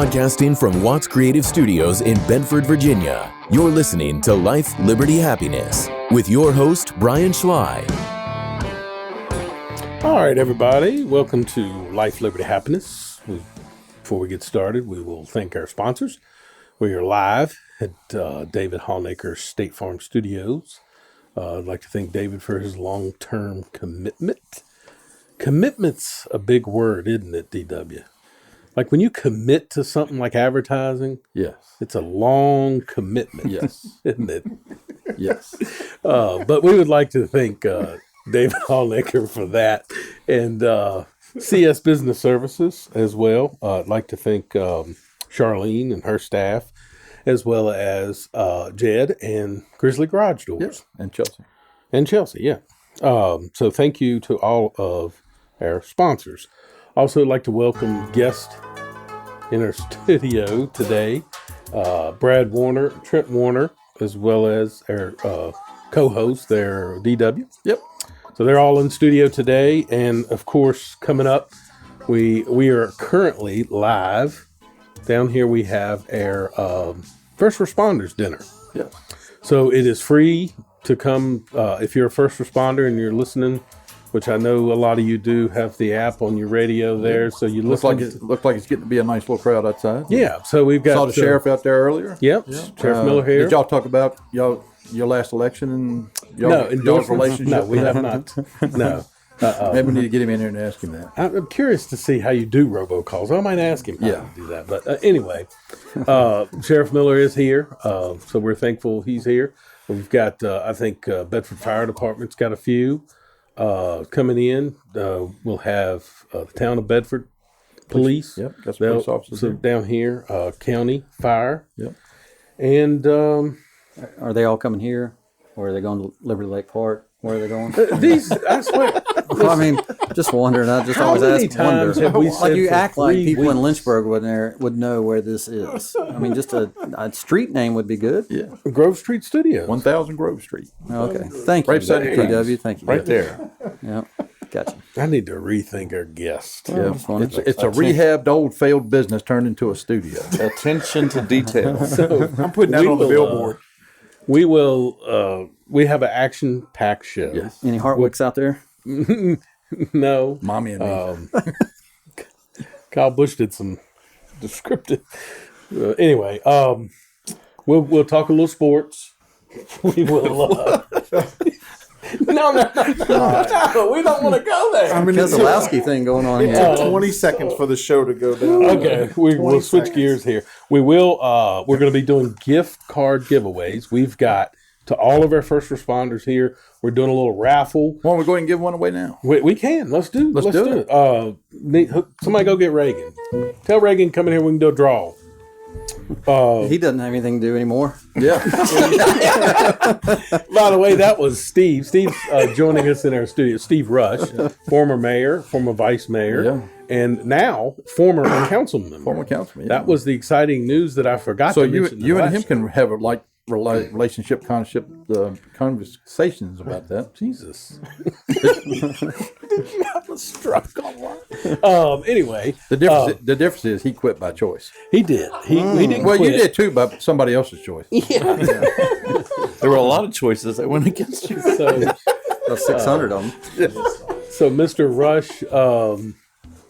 Broadcasting from Watts Creative Studios in Bedford, Virginia, you're listening to Life, Liberty, Happiness with your host, Brian Schley. All right, everybody. Welcome to Life, Liberty, Happiness. Before we get started, we will thank our sponsors. We are live at David Hallnaker State Farm Studios. I'd like to thank David for his long-term commitment. Commitment's a big word, isn't it, DW? Like when you commit to something like advertising, yes, it's a long commitment, yes, isn't it? yes. But we would like to thank David Hallnaker for that, and CS Business Services as well. I'd like to thank Charlene and her staff, as well as Jed and Grizzly Garage Doors. Yes, and Chelsea. And Chelsea, yeah. So thank you to all of our sponsors. Also, I'd like to welcome guests in our studio today, Brad Warner, Trent Warner, as well as our co-host there, DW. Yep. So they're all in studio today. And, of course, coming up, we are currently live. Down here we have our First Responders Dinner. Yes. So it is free to come if you're a first responder and you're listening, which I know a lot of you do have the app on your radio there. So you Looks like it's getting to be a nice little crowd outside. Yeah. So we've got Saw the sheriff out there earlier. Yep. Sheriff Miller here. Did y'all talk about your last election and y'all's endorsements? relationship? No, we have not. No. Maybe we need to get him in here and ask him that. I'm curious to see how you do robocalls. I might ask him how to do that. But anyway, Sheriff Miller is here. So we're thankful he's here. We've got, I think, Bedford Fire Department's got a few coming in. We'll have the town of Bedford Police. Yep, got some police officers so down here, County Fire. Yep. And are they all coming here? Or are they going to Liberty Lake Park? Where are they going? these, I swear. Well, I mean, just wondering. I just How always many ask, times wonder. have we said Like you for act like 3 people in weeks? Lynchburg would know where this is. I mean, just a street name would be good. Yeah. Grove Street Studios. 1000 Grove Street. Okay. Thank you, Right beside the tracks. PW. Thank you. Right there. Yeah. Gotcha. I need to rethink our guest. Yeah. just wondered. It's a rehabbed old failed business turned into a studio. Attention to detail. I'm putting that on the billboard. We will. We have an action-packed show. Yes. Any Hartwicks out there? No. Mommy and me. Kyle Busch did some descriptive. Anyway, we'll talk a little sports. We will. No, we don't want to go there. I mean, it's Keselowski thing going on it here. took 20 seconds for the show to go down. Okay, we'll switch gears here. We will. We're going to be doing gift card giveaways. We've got to all of our first responders here. We're doing a little raffle. Why don't we go ahead and give one away now? We can. Let's do do it. Somebody go get Reagan. Tell Reagan come in here. We can do a draw. He doesn't have anything to do anymore. Yeah. By the way, that was Steve. Steve's joining us in our studio. Steve Rush, former mayor, former vice mayor, Yeah. and now former council member. Former councilman. That was the exciting news that I forgot So to mention. you and last him show. can have a relationship conversations about that. Jesus. Did you have a struggle? Anyway, The difference is he quit by choice. he did. He didn't Well, quit. you did too, by somebody else's choice. There were a lot of choices that went against you. So, About 600 of them. so Mr. Rush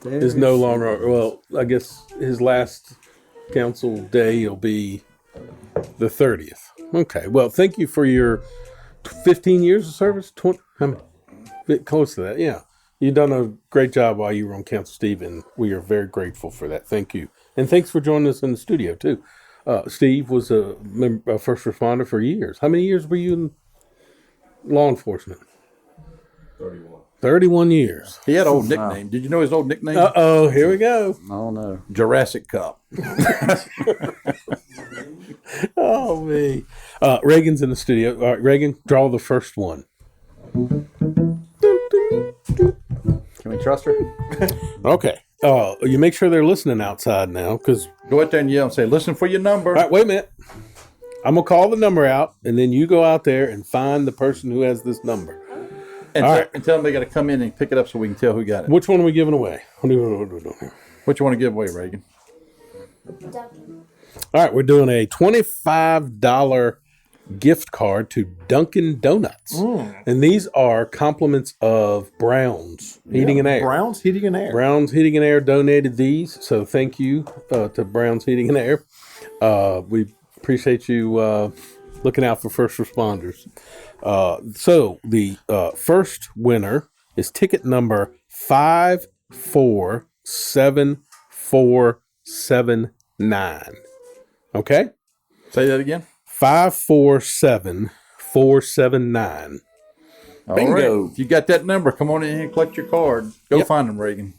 is no longer, well, I guess his last council day will be the 30th. Okay. Well, thank you for your 15 years of service. 20, how many? Bit close to that. Yeah. You've done a great job while you were on council, Steve, and we are very grateful for that. Thank you. And thanks for joining us in the studio, too. Steve was a first responder for years. How many years were you in law enforcement? 31 years. He had an old nickname. Did you know his old nickname? Uh-oh, here we go. Oh, no. Jurassic Cup. Oh, me. Reagan's in the studio. All right, Reagan, draw the first one. Can we trust her? Okay. You make sure they're listening outside now, because... Go out there and yell and say, listen for your number. All right, wait a minute. I'm going to call the number out, and then you go out there and find the person who has this number. And, All right. and tell them they got to come in and pick it up so we can tell who got it. Which one are we giving away? What are we doing here? What you want to give away, Reagan? Duncan. All right, we're doing a $25 gift card to Dunkin' Donuts. And these are compliments of Brown's Heating and Air. Brown's Heating and Air. Brown's Heating and Air donated these, so thank you to Brown's Heating and Air. We appreciate you looking out for first responders. So the first winner is ticket number 547479. Okay? Say that again. 547479. All Bingo. right. If you got that number, come on in here and collect your card. Go find them, Reagan.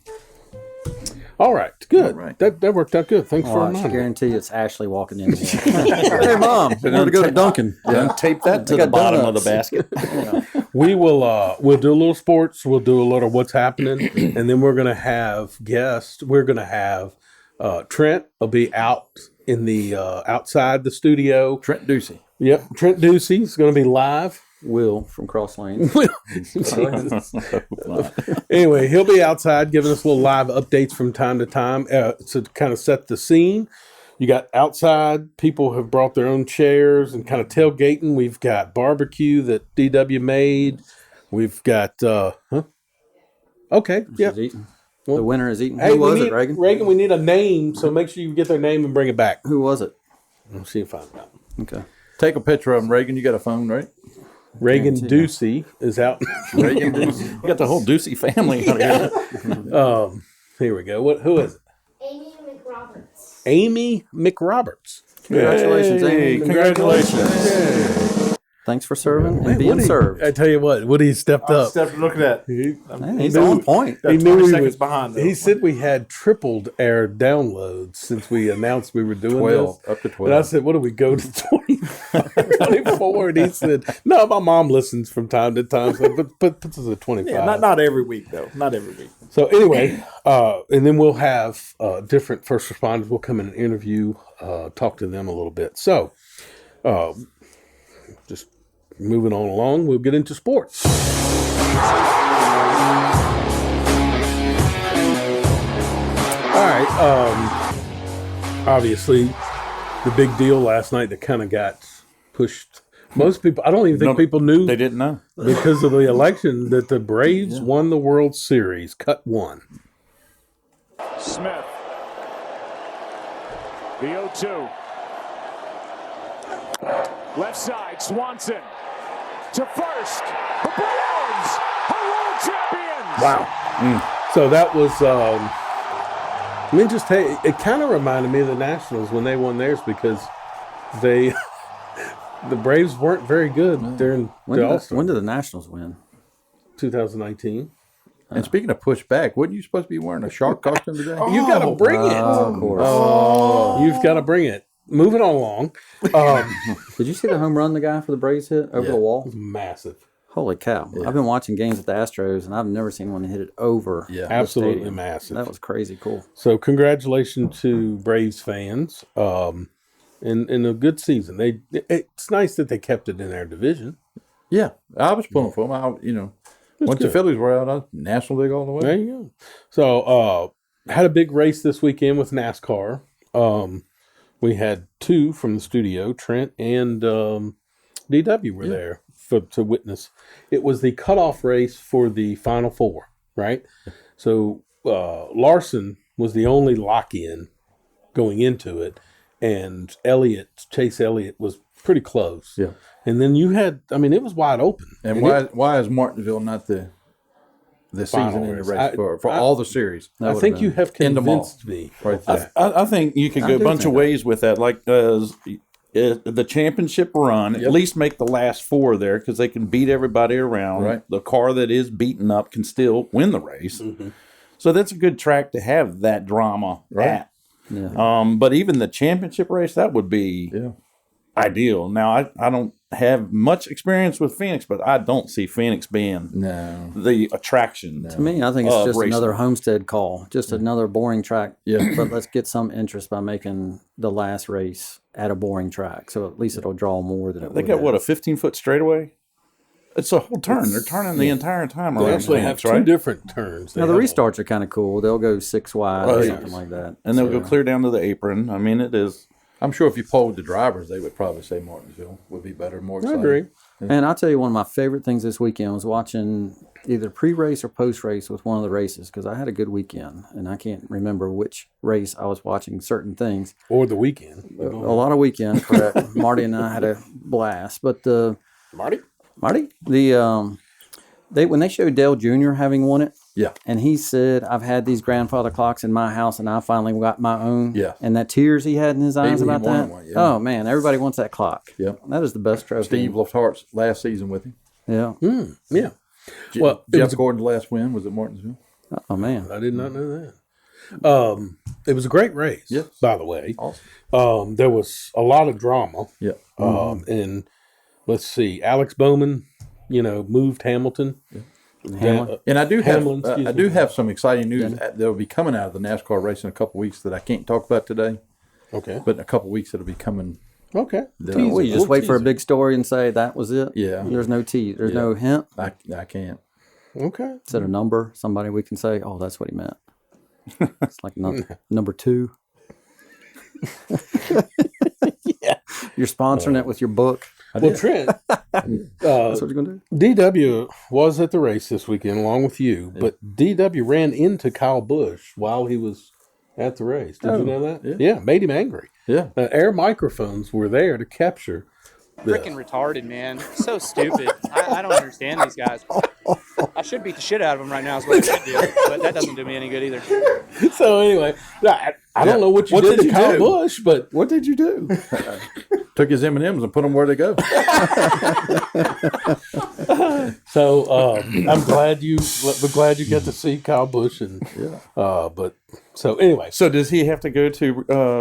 All right, good. All right. That worked out good. Thanks for Oh, I reminding me. guarantee it's Ashley walking in here. Hey, Mom, we're going to go to Dunkin'. Yeah. Tape that to got the bottom of the donuts. basket. We will we'll do a little sports, we'll do a little what's happening, and then we're gonna have guests. We're gonna have Trent will be out in the outside the studio. Trent Ducey. Yep, Trent Ducey is gonna be live. Will from Cross Lane. Anyway, he'll be outside giving us little live updates from time to time to kind of set the scene. You got outside, people have brought their own chairs and kind of tailgating. We've got barbecue that DW made. We've got, okay, yeah. She's eating. The winner is eating. Hey, Who was we it, need, Reagan? Reagan, we need a name, so make sure you get their name and bring it back. Who was it? We'll see if I find out. Okay. Take a picture of them, Reagan. You got a phone, right? Reagan Ducey is out. Reagan Ducey. You got the whole Ducey family out here. Here we go. Who is it? Amy McRoberts. Amy McRoberts. Congratulations, Hey, Amy. congratulations. Thanks for serving and being served. I tell you what, Woody stepped up. Look at that. He, Hey, he's on point. he knew 20 he seconds was behind them. He said we had tripled our downloads since we announced we were doing 12, this. up to 12. And I said, what do we go to 24? And he said, no, my mom listens from time to time. So but puts us at 25. Yeah, not every week though. Not every week. So anyway, and then we'll have different first responders. We'll come in and interview, talk to them a little bit. So just moving on along, we'll get into sports. All right. Obviously, the big deal last night that kind of got pushed. Most people, I don't even think No, people knew They didn't know. because of the election that the Braves won the World Series, cut one. Smith. The 0-2. Left side, Swanson. To first. The Braves are world champions. Wow. So that was, I mean, just, hey, it kind of reminded me of the Nationals when they won theirs because they, the Braves weren't very good during the All-Star. When did the Nationals win? 2019. And speaking of push back, wasn't you supposed to be wearing a shark costume today? You got to bring it. Of course. You've got to bring it. Moving along. Did you see the home run the guy for the Braves hit over the wall? Massive. Holy cow. I've been watching games at the Astros, and I've never seen one hit it over. Yeah. the Absolutely stadium. massive. That was crazy cool. So congratulations to Braves fans. In a good season. It's nice that they kept it in their division. Yeah, I was pulling for them. Once the Phillies were out, National League all the way. There you go. So had a big race this weekend with NASCAR. We had two from the studio, Trent and DW were there to witness. It was the cutoff race for the Final Four, right? So Larson was the only lock-in going into it, and Chase Elliott was pretty close. Yeah. And then you had, it was wide open. And why is Martinsville not the Final season in the race. race for all the series? I think you have End 'em all. convinced me. Right there. I think you could go a bunch of ways with that. Like the championship run, at least make the last four there because they can beat everybody around. Right. The car that is beaten up can still win the race. Mm-hmm. So that's a good track to have that drama at. Yeah. But even the championship race, that would be ideal. Now, I don't have much experience with Phoenix, but I don't see Phoenix being No. the attraction. To me, I think it's just racing. another Homestead call, just another boring track. Yeah. But let's get some interest by making the last race at a boring track. So at least it'll draw more than it They would got, have. a 15-foot straightaway? It's a whole turn. They're turning the entire time They around actually have Phoenix, two right? different turns. They Now the have restarts are kind of cool. They'll go 6 wide or something like that. And they'll go clear down to the apron. I mean, it is. I'm sure if you polled the drivers, they would probably say Martinsville would be better, more I exciting. agree. And I'll tell you, one of my favorite things this weekend was watching either pre-race or post-race with one of the races because I had a good weekend, and I can't remember which race I was watching certain things. Or the weekend. A lot of weekend, correct. Marty and I had a blast. But Marty? when they showed Dale Jr. having won it, Yeah. and he said, I've had these grandfather clocks in my house, and I finally got my own. Yeah. And that tears he had in his eyes He about wanted that. one, yeah. Oh, man, everybody wants that clock. Yep. That is the best trophy. Steve left Hart's last season with him. Yeah. Yeah. Well, it Jeff was, Gordon's last win was at Martinsville. Oh, man. I did not know that. It was a great race, Yes. by the way. Awesome. There was a lot of drama. Yeah. And let's see, Alex Bowman, moved Hamilton. Hamlin. And I do have Hamlin, excuse I me. do have some exciting news that will be coming out of the NASCAR race in a couple weeks that I can't talk about today, Okay. but in a couple weeks it'll be coming. Okay. Well, you just wait for a big story and say that was it. Yeah. There's no tease. There's no hint. I can't. Okay. Instead of number, somebody we can say, oh, that's what he meant. It's like number 2. You're sponsoring it with your book. Well, Trent, That's what you're going to do? DW was at the race this weekend along with you, but DW ran into Kyle Busch while he was at the race. Did you know that? Yeah, made him angry. Yeah. Air microphones were there to capture Freaking retarded, man. So stupid. I don't understand these guys. I should beat the shit out of them right now is what I should do. But that doesn't do me any good either. So anyway, I don't know what you did to Kyle Busch, but What did you do? Took his M&Ms and put them where they go. so I'm glad you get to see Kyle Busch and but so anyway, So does he have to go to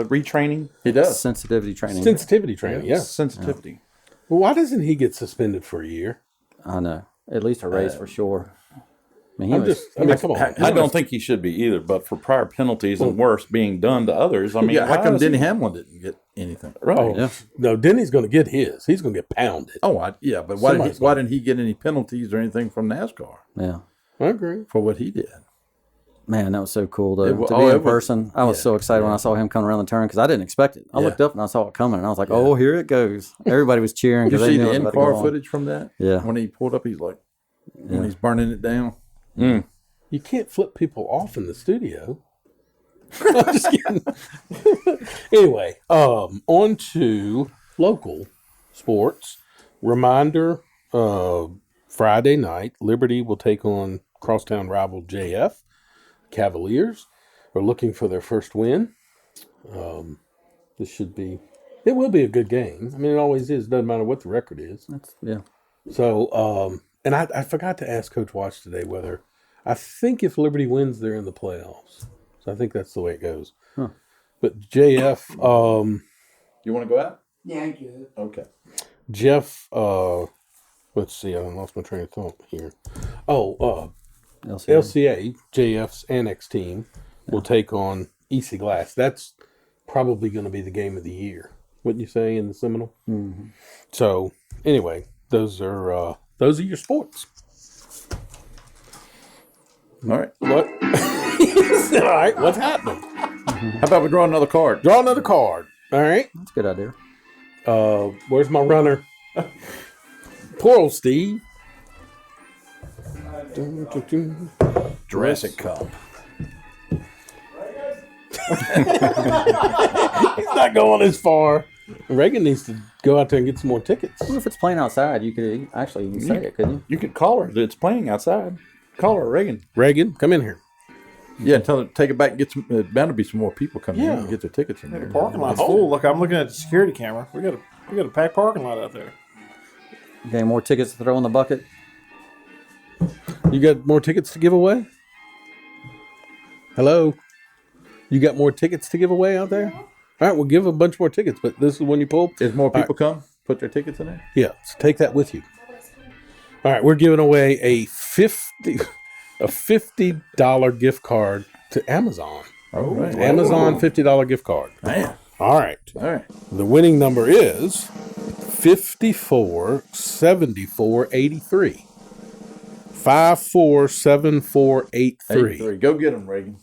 retraining? He does. Sensitivity training. sensitivity training, yeah. Sensitivity. Well, why doesn't he get suspended for a year? I know. At least a race for sure. I mean, Come on. I don't think he should be either, but for prior penalties and worse being done to others, I mean, Yeah, how why come is he- Denny Hamlin didn't get anything? Right. Oh, Yeah. no, Denny's going to get his. He's going to get pounded. But why Somebody's didn't he get any penalties or anything from NASCAR yeah. I agree. for what he did? Man, that was so cool, though. It wa- to oh, be it in was- person, I was so excited when I saw him coming around the turn because I didn't expect it. I looked up and I saw it coming, and I was like, oh, here it goes. Everybody was cheering You because they see knew the it was about to in-car go on. footage from that? Yeah. When he pulled up, he's like, when he's burning it down. You can't flip people off in the studio. I'm just kidding. Anyway, on to local sports. Reminder, Friday night, Liberty will take on crosstown rival JF. Cavaliers are looking for their first win. It will be a good game. I mean, it always is. Doesn't matter what the record is. Yeah. So, and I forgot to ask Coach Watch today whether I think if Liberty wins, they're in the playoffs. So I think that's the way it goes. Huh. But JF, You want to go out? Yeah, I get it. Okay. Jeff, let's see, I lost my train of thought here. Oh, LCA. LCA, JF's annex team, will take on EC Glass. That's probably going to be the game of the year. Wouldn't you say in the Seminole? Mm-hmm. So anyway, those are your sports. All right. What? All right, what's happening? How about we draw another card? Draw another card. All right. That's a good idea. Where's my runner? Poor old Steve. Jurassic Cup. He's not going as far. Reagan needs to go out there and get some more tickets. Well, if it's playing outside, you could actually even say it, couldn't you? You could call her. It's playing outside. Call her, Reagan. Reagan, come in here. Yeah, tell her take it back and get some. Bound to be some more people coming in Yeah. and get their tickets in there. The parking lot's full. Look, I'm looking at the security camera. We got a packed parking lot out there. Okay, more tickets to throw in the bucket. You got more tickets to give away? Hello? You got more tickets to give away out there? All right, we'll give a bunch more tickets, but this is when you pull. As more people come, put their tickets in there. Yeah, so take that with you. All right, we're giving away a $50 gift card to Amazon. All right. Amazon $50 gift card. Man. All right. All right. The winning number is 547483. 547483. Go get them, Reagan.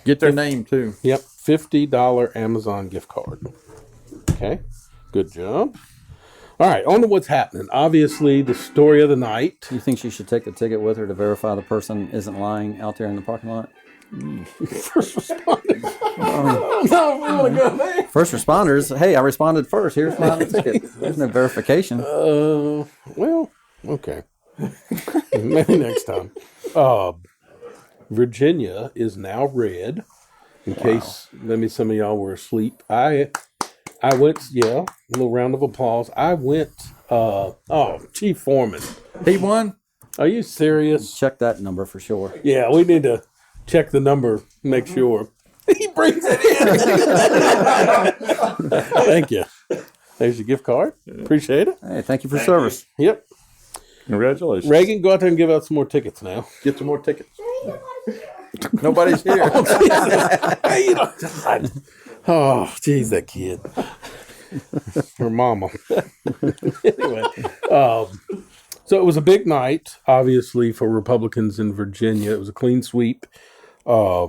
Get their name too. Yep, $50 Amazon gift card. Okay, good job. All right, on to what's happening. Obviously, the story of the night. You think she should take the ticket with her to verify the person isn't lying out there in the parking lot? First responders. No, we want to go there. First responders, hey, I responded first. Here's my ticket. There's no verification. Well, okay. Maybe next time. Virginia is now red. In case maybe some of y'all were asleep. I went, a little round of applause. I went, Chief Foreman. He won? Are you serious? Check that number for sure. Yeah, we need to check the number, make sure. He brings it in. Thank you. There's your gift card. Appreciate it. Hey, thank you for service. Yep. Congratulations. Geoghegan, go out there and give out some more tickets now. Get some more tickets. Nobody's here. Hey, oh, jeez, that kid. Her mama. Anyway, so it was a big night, obviously, for Republicans in Virginia. It was a clean sweep. I will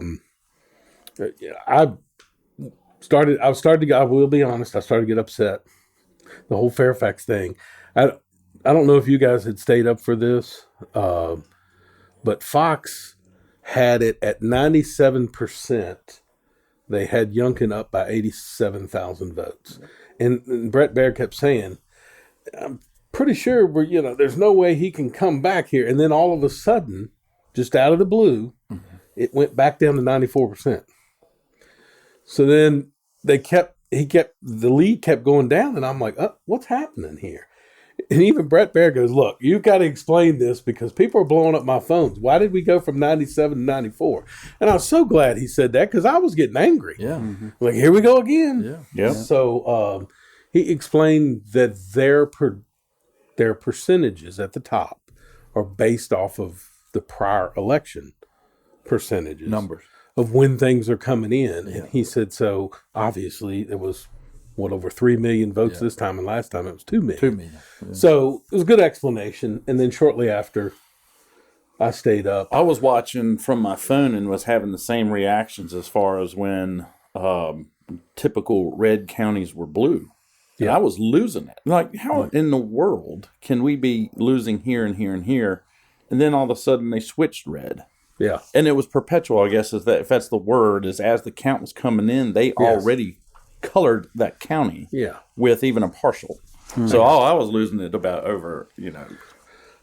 be honest, I started to get upset. The whole Fairfax thing. I don't know if you guys had stayed up for this, but Fox had it at 97%. They had Youngkin up by 87,000 votes. And Brett Baer kept saying, I'm pretty sure there's no way he can come back here. And then all of a sudden, just out of the blue, it went back down to 94%. So then the lead kept going down, and I'm like, what's happening here? And even Brett Baer goes, look, you've got to explain this because people are blowing up my phones. Why did we go from 97 to 94? And I was so glad he said that because I was getting angry. Yeah. Mm-hmm. Like, here we go again. Yeah. So he explained that their percentages at the top are based off of the prior election percentages. Numbers. Of when things are coming in. And he said, so obviously there was, over 3 million votes this time, and last time it was 2 million. 2 million. Yeah. So it was a good explanation. And then shortly after, I stayed up. I was watching from my phone and was having the same reactions as far as when typical red counties were blue. Yeah. And I was losing it. Like, how in the world can we be losing here and here and here? And then all of a sudden they switched red. Yeah. And it was perpetual, I guess, if that's the word, is as the count was coming in, they already colored that county with even a partial. So I was losing it about over,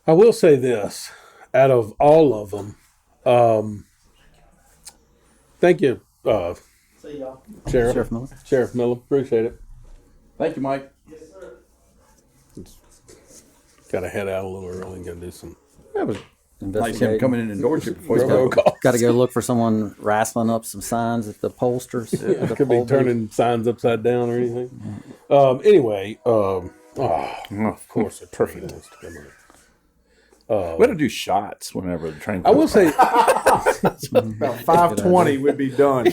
I will say this, out of all of them, thank you, See y'all. Sheriff Miller. Sheriff Miller, appreciate it. Thank you, Mike. Got to head out a little early and go do some. That was nice him coming in and endorse you before you robo go. calls. Got to go look for someone wrestling up some signs at the pollsters. It could be turning signs upside down or anything. Anyway, of course, a perfect list to come up. We had to do shots whenever the train. I will say, About 5:20 would be done.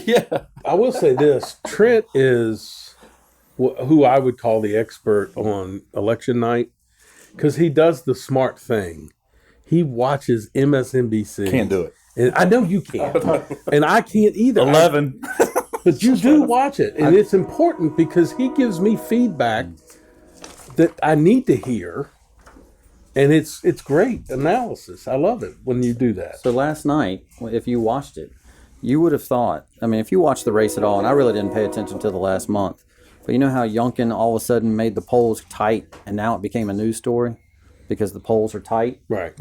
I will say this: Trent is who I would call the expert on election night because he does the smart thing. He watches MSNBC. Can't do it. And I know you can't. And I can't either. 11. But you do watch it. And it's important because he gives me feedback that I need to hear. And it's great analysis. I love it when you do that. So last night, if you watched it, you would have thought, if you watched the race at all, and I really didn't pay attention to the last month, but you know how Youngkin all of a sudden made the polls tight and now it became a news story? Because the polls are tight. Right.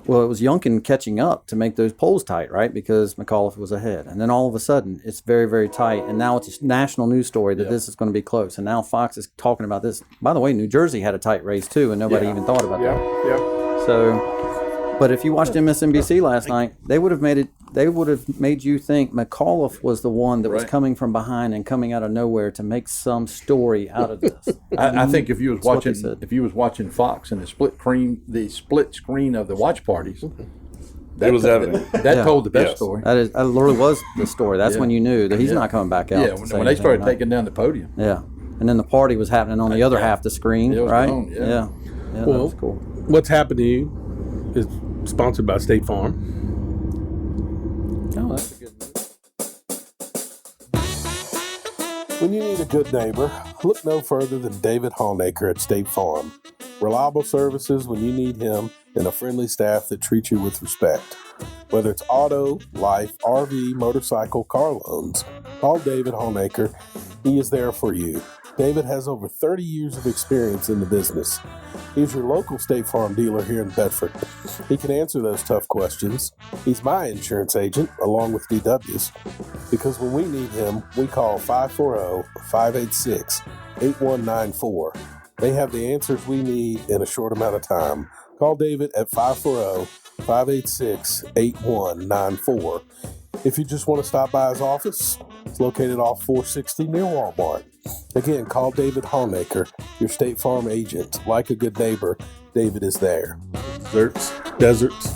Well, it was Youngkin catching up to make those polls tight, right? Because McAuliffe was ahead. And then all of a sudden, it's very, very tight. And now it's a national news story that this is going to be close. And now Fox is talking about this. By the way, New Jersey had a tight race, too, and nobody even thought about that. Yeah. So, but if you watched MSNBC last night, they would have made you think McAuliffe was the one that was coming from behind and coming out of nowhere to make some story out of this. I think if you was what they watching said. Fox and the split screen of the watch parties, It was evident. that told the best story. That literally was the story. That's when you knew that he's not coming back out. Yeah, to say when they anything started tonight. taking down the podium. Yeah. And then the party was happening on the other half of the screen, Yeah, it was right? gone, yeah. Yeah, that Well, was cool. What's Happened to You is sponsored by State Farm. Oh, that's a good move. When you need a good neighbor, look no further than David Hallnaker at State Farm. Reliable services when you need him and a friendly staff that treats you with respect. Whether it's auto, life, RV, motorcycle, car loans, call David Hallnaker. He is there for you. David has over 30 years of experience in the business. He's your local State Farm dealer here in Bedford. He can answer those tough questions. He's my insurance agent, along with DW's, because when we need him, we call 540-586-8194. They have the answers we need in a short amount of time. Call David at 540-586-8194. If you just want to stop by his office, it's located off 460 near Walmart. Again, call David Hallnaker, your State Farm agent. Like a good neighbor, David is there. Deserts. Deserts.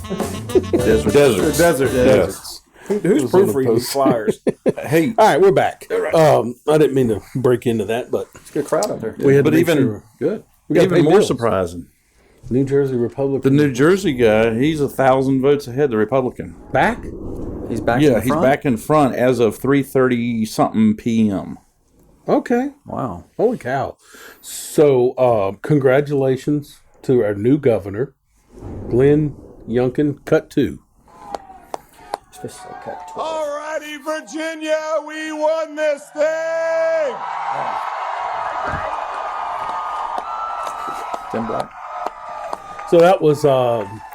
Deserts. Who's proofreading these flyers? Hey, All right, we're back. I didn't mean to break into that, but It's a good crowd out there. we had to but make even sure. Good. We gotta even pay more bills. surprising, New Jersey Republican. the New Jersey guy, he's 1,000 votes ahead, the Republican. back. He's back in Yeah, the he's front? back in front as of 3:30 something p.m. Okay. Wow. Holy cow. So, congratulations to our new governor, Glenn Youngkin, cut 2. All righty, Virginia, we won this thing. Tim Black. So that was,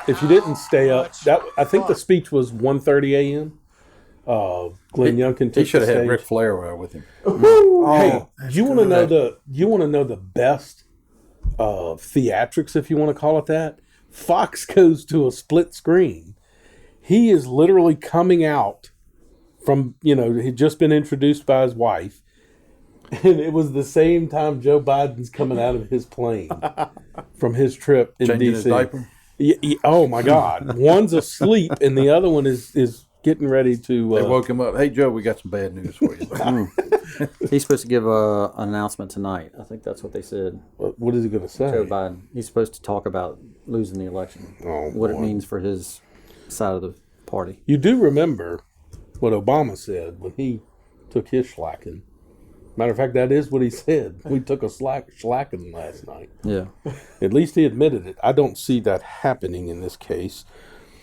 if you didn't stay up, that I think the speech was 1:30 a.m. Glenn Youngkin took He should the have had stage. Ric Flair with him. Hey, you want to know the best theatrics, if you want to call it that? Fox goes to a split screen. He is literally coming out from, he'd just been introduced by his wife, and it was the same time Joe Biden's coming out of his plane from his trip in Changing D.C. his diaper. Oh my God! One's asleep, and the other one is getting ready to. They woke him up. Hey, Joe, we got some bad news for you. He's supposed to give an announcement tonight. I think that's what they said. What is he going to say? Joe Biden. He's supposed to talk about losing the election, Oh, what it boy. means for his side of the party. You do remember what Obama said when he took his slacking. Matter of fact, that is what he said. We took a slacking last night. Yeah. At least he admitted it. I don't see that happening in this case.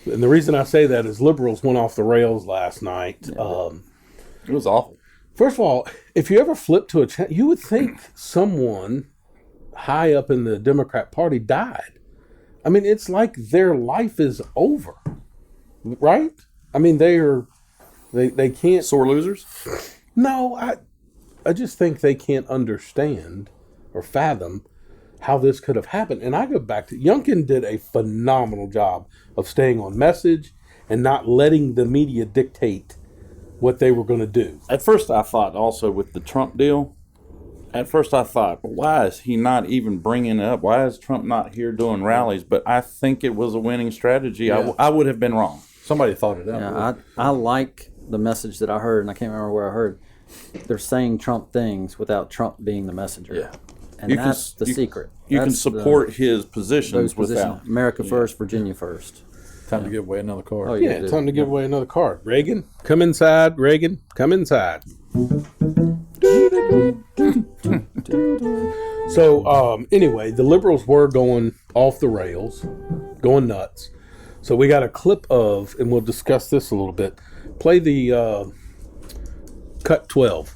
And the reason I say that is liberals went off the rails last night. It was awful. First of all, if you ever flip to a channel, you would think someone high up in the Democrat Party died. I mean, it's like their life is over, right? I mean, they can't. Sore losers? No, I just think they can't understand or fathom how this could have happened. And I go back to Youngkin did a phenomenal job of staying on message and not letting the media dictate what they were going to do. At first, I thought also with the Trump deal, why is he not even bringing it up? Why is Trump not here doing rallies? But I think it was a winning strategy. Yeah. I would have been wrong. Somebody thought it out. Yeah, I like the message that I heard, and I can't remember where I heard. They're saying Trump things without Trump being the messenger. Yeah. And You can that's the you- secret. You can That's support his those positions positions. without. America first, Virginia first. Time to give away another card. Oh, Yeah, time to give away another card. Reagan, come inside. Reagan, come inside. So, anyway, the liberals were going off the rails, going nuts. So we got a clip of, and we'll discuss this a little bit. Play the cut 12.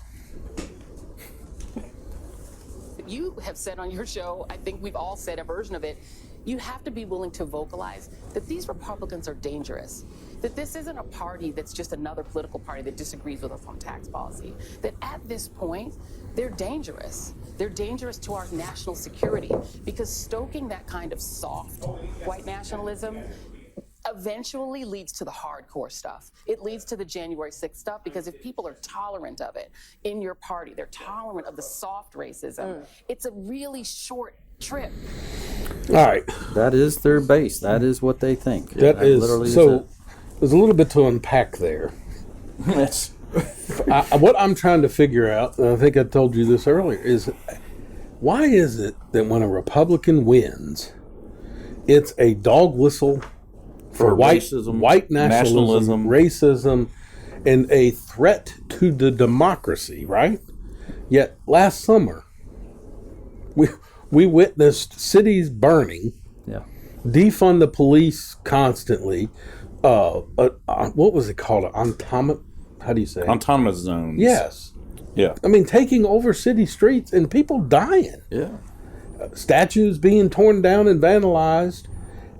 You have said on your show, I think we've all said a version of it, you have to be willing to vocalize that these Republicans are dangerous. That this isn't a party that's just another political party that disagrees with us on tax policy. That at this point, they're dangerous. They're dangerous to our national security because stoking that kind of soft white nationalism eventually leads to the hardcore stuff. It leads to the January 6th stuff because if people are tolerant of it in your party, they're tolerant of the soft racism, it's a really short trip. All right. That is their base. That is what they think. That is literally so. it. There's a little bit to unpack there. what I'm trying to figure out, and I think I told you this earlier, is why is it that when a Republican wins, it's a dog whistle for racism, white nationalism, racism, and a threat to the democracy, right? Yet last summer, we witnessed cities burning, defund the police constantly. What was it called? How do you say? Autonomous zones. Yes. Yeah. I mean, taking over city streets and people dying. Yeah. Statues being torn down and vandalized,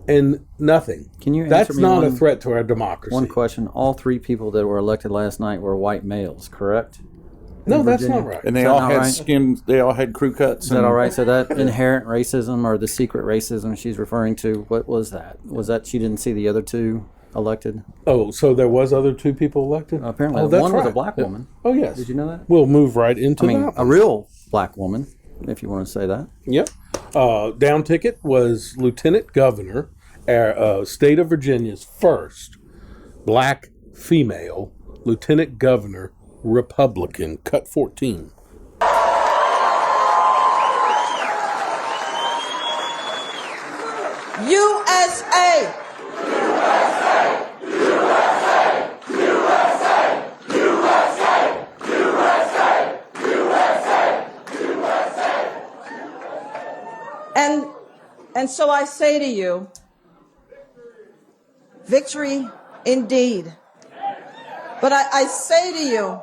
and nothing. Can you answer That's me not a one- threat to our democracy. One question. All 3 people that were elected last night were white males, correct? No, In that's Virginia? not right. And they Is that all not had right? skin. They all had crew cuts. Is that all right? So that inherent racism or the secret racism she's referring to, what was that? Was that she didn't see the other 2 elected? Oh, so there was other 2 people elected? Apparently, that's one was a right. black woman. Oh, yes. Did you know that? We'll move right into I mean, that. a real black woman, if you want to say that. Yep. Down ticket was Lieutenant Governor, state of Virginia's first black female Lieutenant Governor, Republican, cut 14. USA! And so I say to you, victory indeed. But I say to you,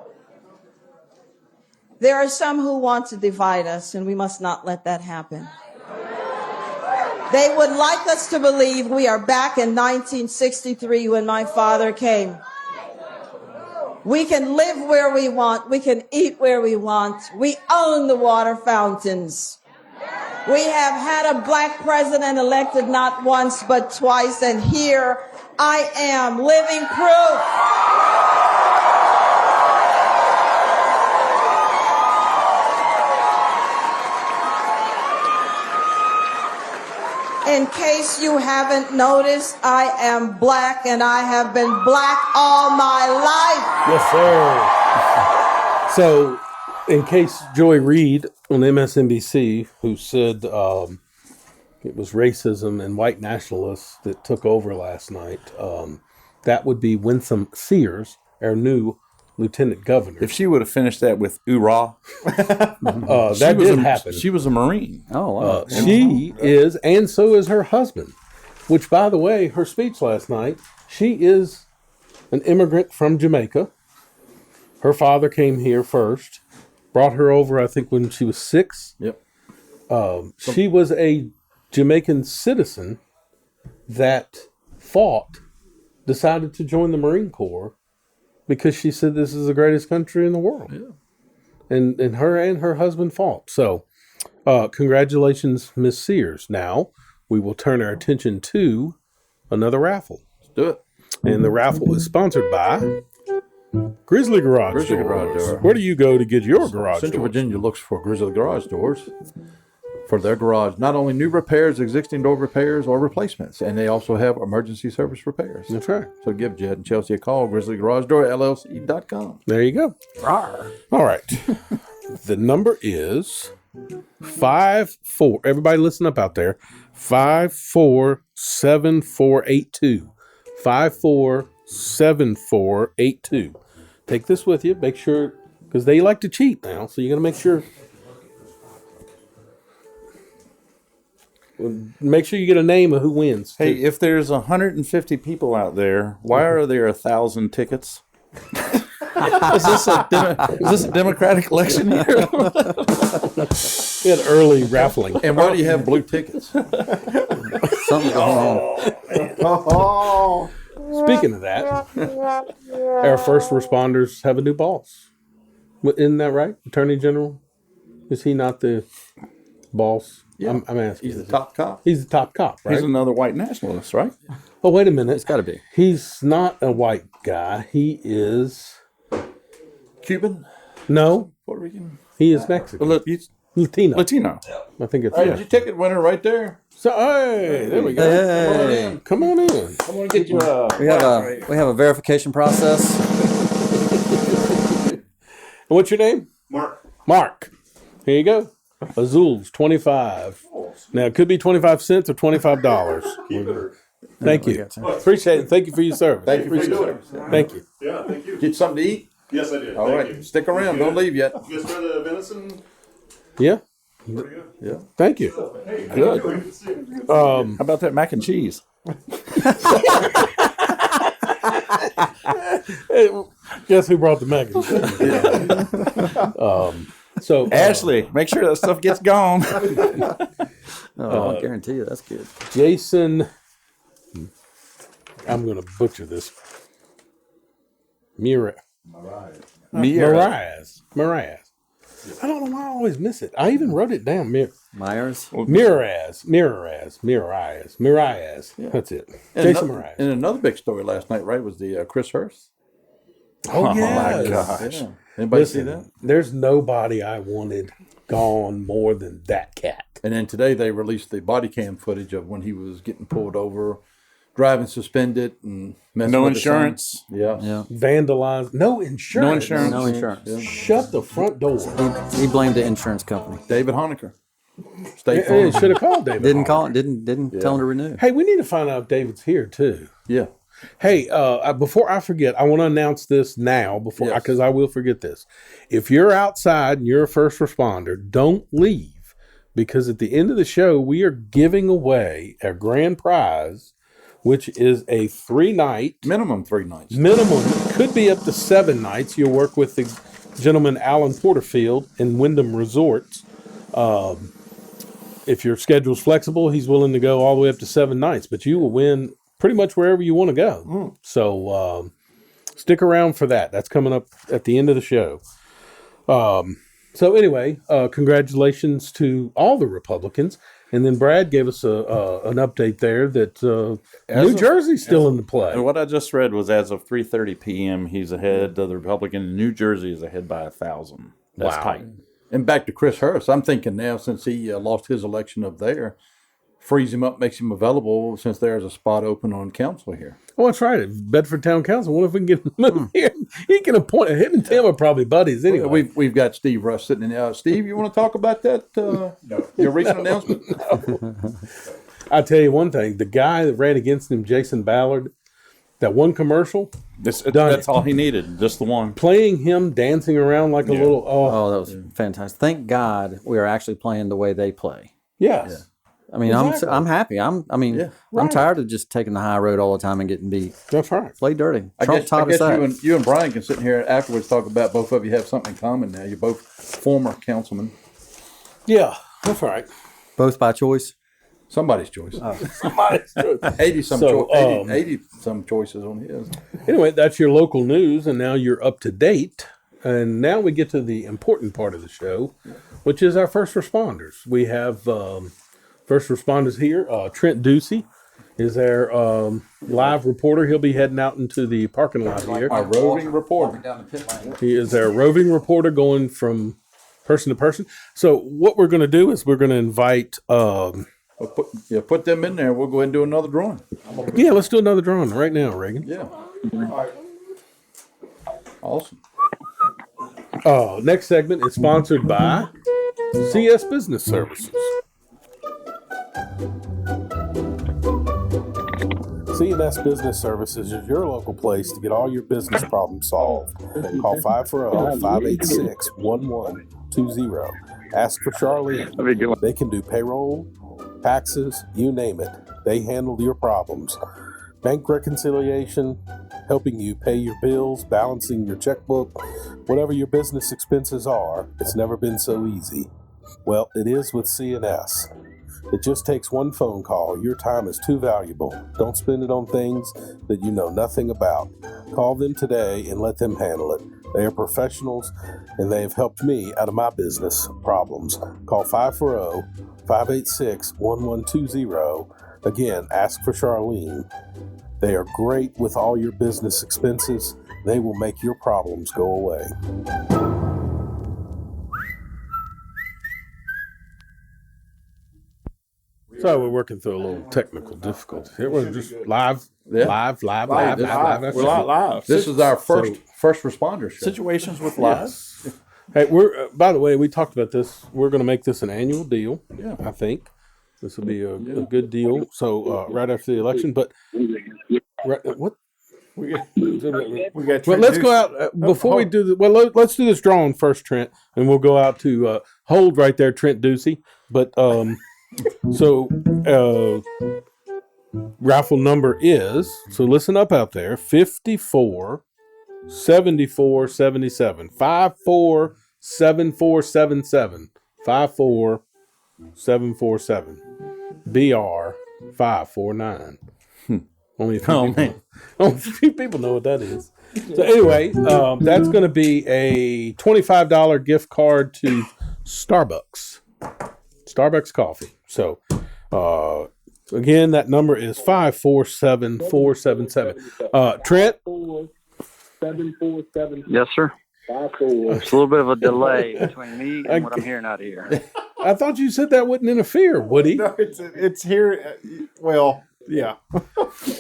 there are some who want to divide us, and we must not let that happen. They would like us to believe we are back in 1963 when my father came. We can live where we want. We can eat where we want. We own the water fountains. We have had a black president elected not once but twice, and here I am, living proof. In case you haven't noticed, I am black, and I have been black all my life. Yes, sir. So, in case Joy Reid on MSNBC, who said it was racism and white nationalists that took over last night, that would be Winsome Sears, our new Lieutenant Governor. If she would have finished that with "oorah," that did happen. She was a Marine. Oh, wow. She is, and so is her husband, which, by the way, her speech last night, she is an immigrant from Jamaica. Her father came here first, brought her over, I think, when she was 6. Yep. She was a Jamaican citizen that decided to join the Marine Corps because she said this is the greatest country in the world. Yeah. And her and her husband fought. So, congratulations, Miss Sears. Now, we will turn our attention to another raffle. Let's do it. And the raffle is sponsored by Grizzly Garage Doors. Where do you go to get your garage Central doors? Virginia looks for Grizzly Garage Doors for their garage. Not only new repairs, existing door repairs, or replacements. And they also have emergency service repairs. That's right. So give Jed and Chelsea a call, grizzlygaragedoorllc.com. There you go. All right. The number is 54. Everybody listen up out there. 547482. 547482. Take this with you. Make sure, because they like to cheat now, so you got to make sure. Make sure you get a name of who wins. Hey, if there's 150 people out there, why are there 1,000 tickets? Is this a Democratic election year? We had early raffling. And why do you have blue tickets? Something's going on. Speaking of that, our first responders have a new boss. Isn't that right? Attorney General? Is he not the boss? Yeah. I'm asking. He's the top cop. He's the top cop, right? He's another white nationalist, right? Oh, wait a minute. It's got to be. He's not a white guy. He is... Cuban? No. Puerto Rican? He is Mexican. Latino. Latino. I think it's... Hey, your ticket winner right there. So, hey, there we go. Hey. Come on in. I'm going to get you We have a verification process. what's your name? Mark. Mark. Here you go. Azul's 25. Now it could be 25 cents or $25. Thank you. Appreciate it. Thank you for your service. Thank you for Appreciate your it. service. Thank you. Yeah, thank you. Get something to eat? Yes, I did. All Thank right. you. Stick around. Don't leave yet. You guys try the venison? Yeah. Yeah. Thank you. Hey, Good. good to see you. How about that mac and cheese? Guess who brought the mac and cheese? So Ashley, make sure that stuff gets gone. I guarantee you that's good. Jason, I'm going to butcher this. Marias. I don't know why I always miss it. I even wrote it down. Myers? Marias. That's it. Jason Marias. And another big story last night, right, was the Chris Hurst. Oh, yeah. my gosh. Yeah. Anybody see that? There's nobody I wanted gone more than that cat. And then today they released the body cam footage of when he was getting pulled over, driving suspended, and messing No with the sign. insurance. Yeah. Vandalized. No insurance. No insurance. Shut the front door. He blamed the insurance company. David Honecker. State Hey, Farm. should have called David. Didn't Hall. call it. Didn't tell him to renew. Hey, we need to find out if David's here too. Yeah. Hey, before I forget, I want to announce this now Yes. because I will forget this. If you're outside and you're a first responder, don't leave, because at the end of the show, we are giving away a grand prize, which is a 3-night Minimum 3 nights. minimum, could be up to 7 nights. You'll work with the gentleman Alan Porterfield in Wyndham Resorts. If your schedule's flexible, he's willing to go all the way up to 7 nights, but you will win pretty much wherever you want to go. So stick around for that. That's coming up at the end of the show. So anyway, congratulations to all the Republicans. And then Brad gave us an update there that New Jersey's still in the play. And what I just read was as of 3:30 p.m., he's ahead of the Republican. New Jersey is ahead by 1,000. That's Wow. tight. And back to Chris Hurst, I'm thinking now since he lost his election up there, frees him up, makes him available since there's a spot open on council here. Oh, that's right. Bedford Town Council. What if we can get him here? He can appoint him and Tim are probably buddies anyway. We've got Steve Rush sitting in there. Steve, you want to talk about that? Your recent announcement? I tell you one thing: the guy that ran against him, Jason Ballard, that one commercial, That's all he needed, just the one. playing him dancing around like a little. Oh, that was fantastic. Thank God we are actually playing the way they play. Yes. I mean, Exactly. I'm happy. I'm tired of just taking the high road all the time and getting beat. That's right. Play dirty. I Trump guess taught us that. you and Brian can sit here afterwards talk about both of you have something in common now. You're both former councilmen. Yeah, that's right. Both by choice. Somebody's choice. Somebody's choice. 80 some So, 80 some choices on his. Anyway, that's your local news, and now you're up to date. And now we get to the important part of the show, which is our first responders. We have first responders here. Trent Ducey is our live reporter. He'll be heading out into the parking lot here. Our roving reporter. He is our roving reporter going from person to person. So what we're going to do is we're going to invite... Put them in there. We'll go ahead and do another drawing. Yeah, let's do another drawing right now, Reagan. Yeah. Awesome. Next segment is sponsored by CS Business Services. CNS Business Services is your local place to get all your business problems solved. Call 540-586-1120. Ask for Charlene. They can do payroll, taxes, you name it. They handle your problems. Bank reconciliation, helping you pay your bills, balancing your checkbook, whatever your business expenses are, it's never been so easy. Well, it is with CNS. It just takes one phone call. Your time is too valuable. Don't spend it on things that you know nothing about. Call them today and let them handle it. They are professionals, and they have helped me out of my business problems. Call 540-586-1120. Again, ask for Charlene. They are great with all your business expenses. They will make your problems go away. So we're working through a little technical difficulty here. We're just live Yeah. Live. We're live. This is our first responder show. Situations with lives. Hey, we're by the way, we talked about this. We're going to make this an annual deal. Yeah. I think this will be a good deal. So right after the election, but what? We got Well, Trent let's go Ducey. out before we do the. Well, let's do this drawing first, Trent, and we'll go out to hold right there, Trent Ducey. But so raffle number is, so listen up out there, 54 74 77 54 7477 54 747 BR 549. Only a few people know what that is. So anyway, that's going to be a $25 gift card to Starbucks coffee. So again, that number is 547477. Trent? Yes, sir. It's a little bit of a delay between me and what I'm hearing out here. I thought you said that wouldn't interfere, would he? No, it's here. Well, yeah.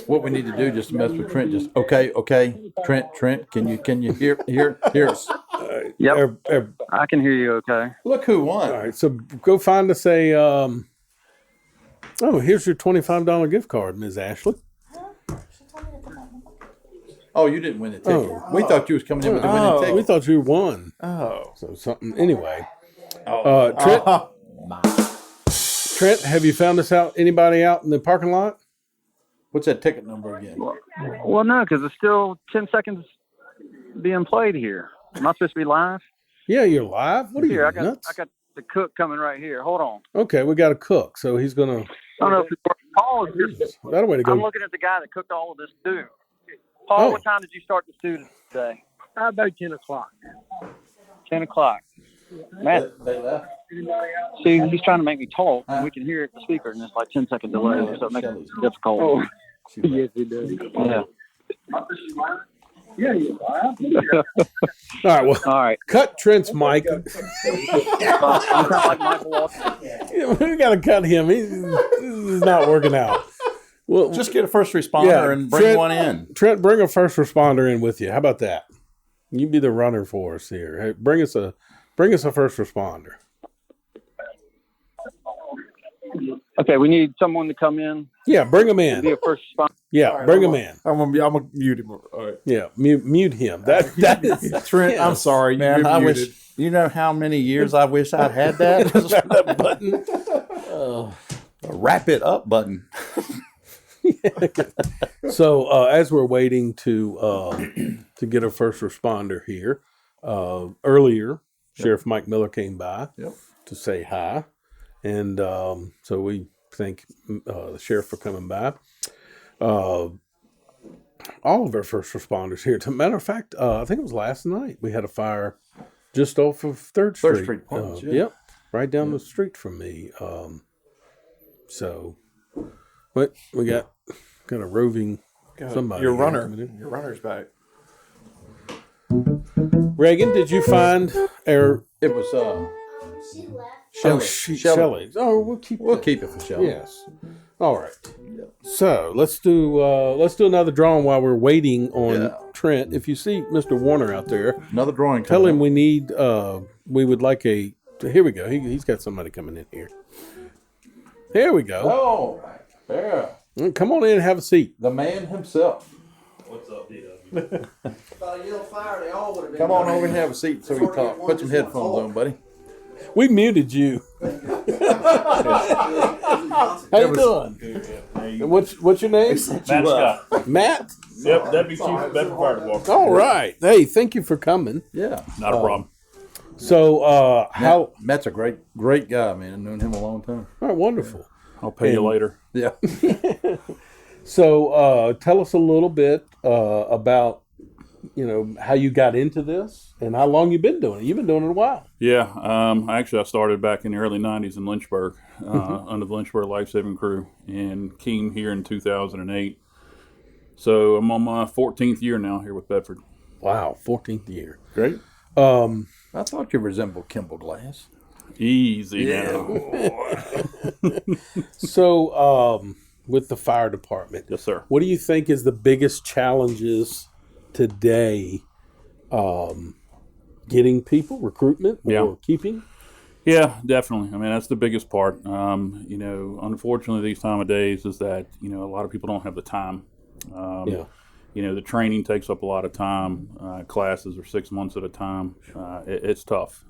What we need to do just to mess with Trent, just okay, Trent, can you hear us? Yep, I can hear you. Okay. Look who won. All right, so go find us a. Here's your $25 gift card, Ms. Ashley. Oh, you didn't win the ticket. We thought you was coming in with the winning ticket. We thought you won. Oh, so something. Anyway, Trent, have you found us out? Anybody out in the parking lot? What's that ticket number again? Well, no, because it's still 10 seconds being played here. Am I supposed to be live? Yeah, you're live. What are you, nuts? I got the cook coming right here. Hold on. Okay, we got a cook, so he's gonna. I don't know if Paul is here. That way to go. I'm looking at the guy that cooked all of this stew. Paul, what time did you start the stew today? About 10 o'clock. 10 o'clock. Man, they left. See, he's trying to make me talk, and we can hear it in the speaker, and it's like 10-second delay, so it makes it difficult. Oh, yes, it does. Yeah. Yeah, you're live. All right. Cut Trent's mic. I'm kind of like Michael Walker. We got to cut him. This is not working out. Well, just get a first responder and bring one in. Trent, bring a first responder in with you. How about that? You be the runner for us here. Hey, bring us a first responder. Okay, we need someone to come in. Yeah, bring him in. Be a first responder. Yeah, bring him in. I'm gonna mute him. All right. Yeah, mute him. That is Trent. yes. I'm sorry, man. I wish you know how many years I wish I'd had that. That button. A wrap it up button. So as we're waiting to get a first responder here, earlier Sheriff Mike Miller came by to say hi, and so we thank the sheriff for coming by. All of our first responders here. As a matter of fact, I think it was last night we had a fire just off of Third Street. Yep, right down the street from me. But we got a roving somebody. Your runner's back. Reagan, did you find It was She left. Shelley? Oh, we'll keep it for Shelley. Yes. All right. So let's do another drawing while we're waiting on Trent. If you see Mr. Warner out there, another drawing. Tell him we need. We would like a. Here we go. He's got somebody coming in here. Here we go. Oh, there. Come on in and have a seat. The man himself. What's up, DW? Come on over and have a seat so we can talk. Put some headphones on, buddy. We muted you. How you doing? What's your name? Matt Scott. Matt? Yep, Deputy Chief of Bedford Fire Department. All right. Hey, thank you for coming. Yeah. Not a problem. So, Matt's a great guy, man. I've known him a long time. All right, wonderful. I'll pay you later. Yeah. So, tell us a little bit about, how you got into this and how long you've been doing it. You've been doing it a while. Yeah. I started back in the early 90s in Lynchburg under the Lynchburg Life Saving Crew and came here in 2008. So I'm on my 14th year now here with Bedford. Wow, 14th year. Great. I thought you resembled Kimball Glass. Easy now. So, with the fire department. Yes, sir. What do you think is the biggest challenges today? Getting people, recruitment, or keeping? Yeah, definitely. I mean, that's the biggest part. You know, unfortunately, these time of days is that, you know, a lot of people don't have the time. You know, the training takes up a lot of time. Classes are 6 months at a time. It's tough.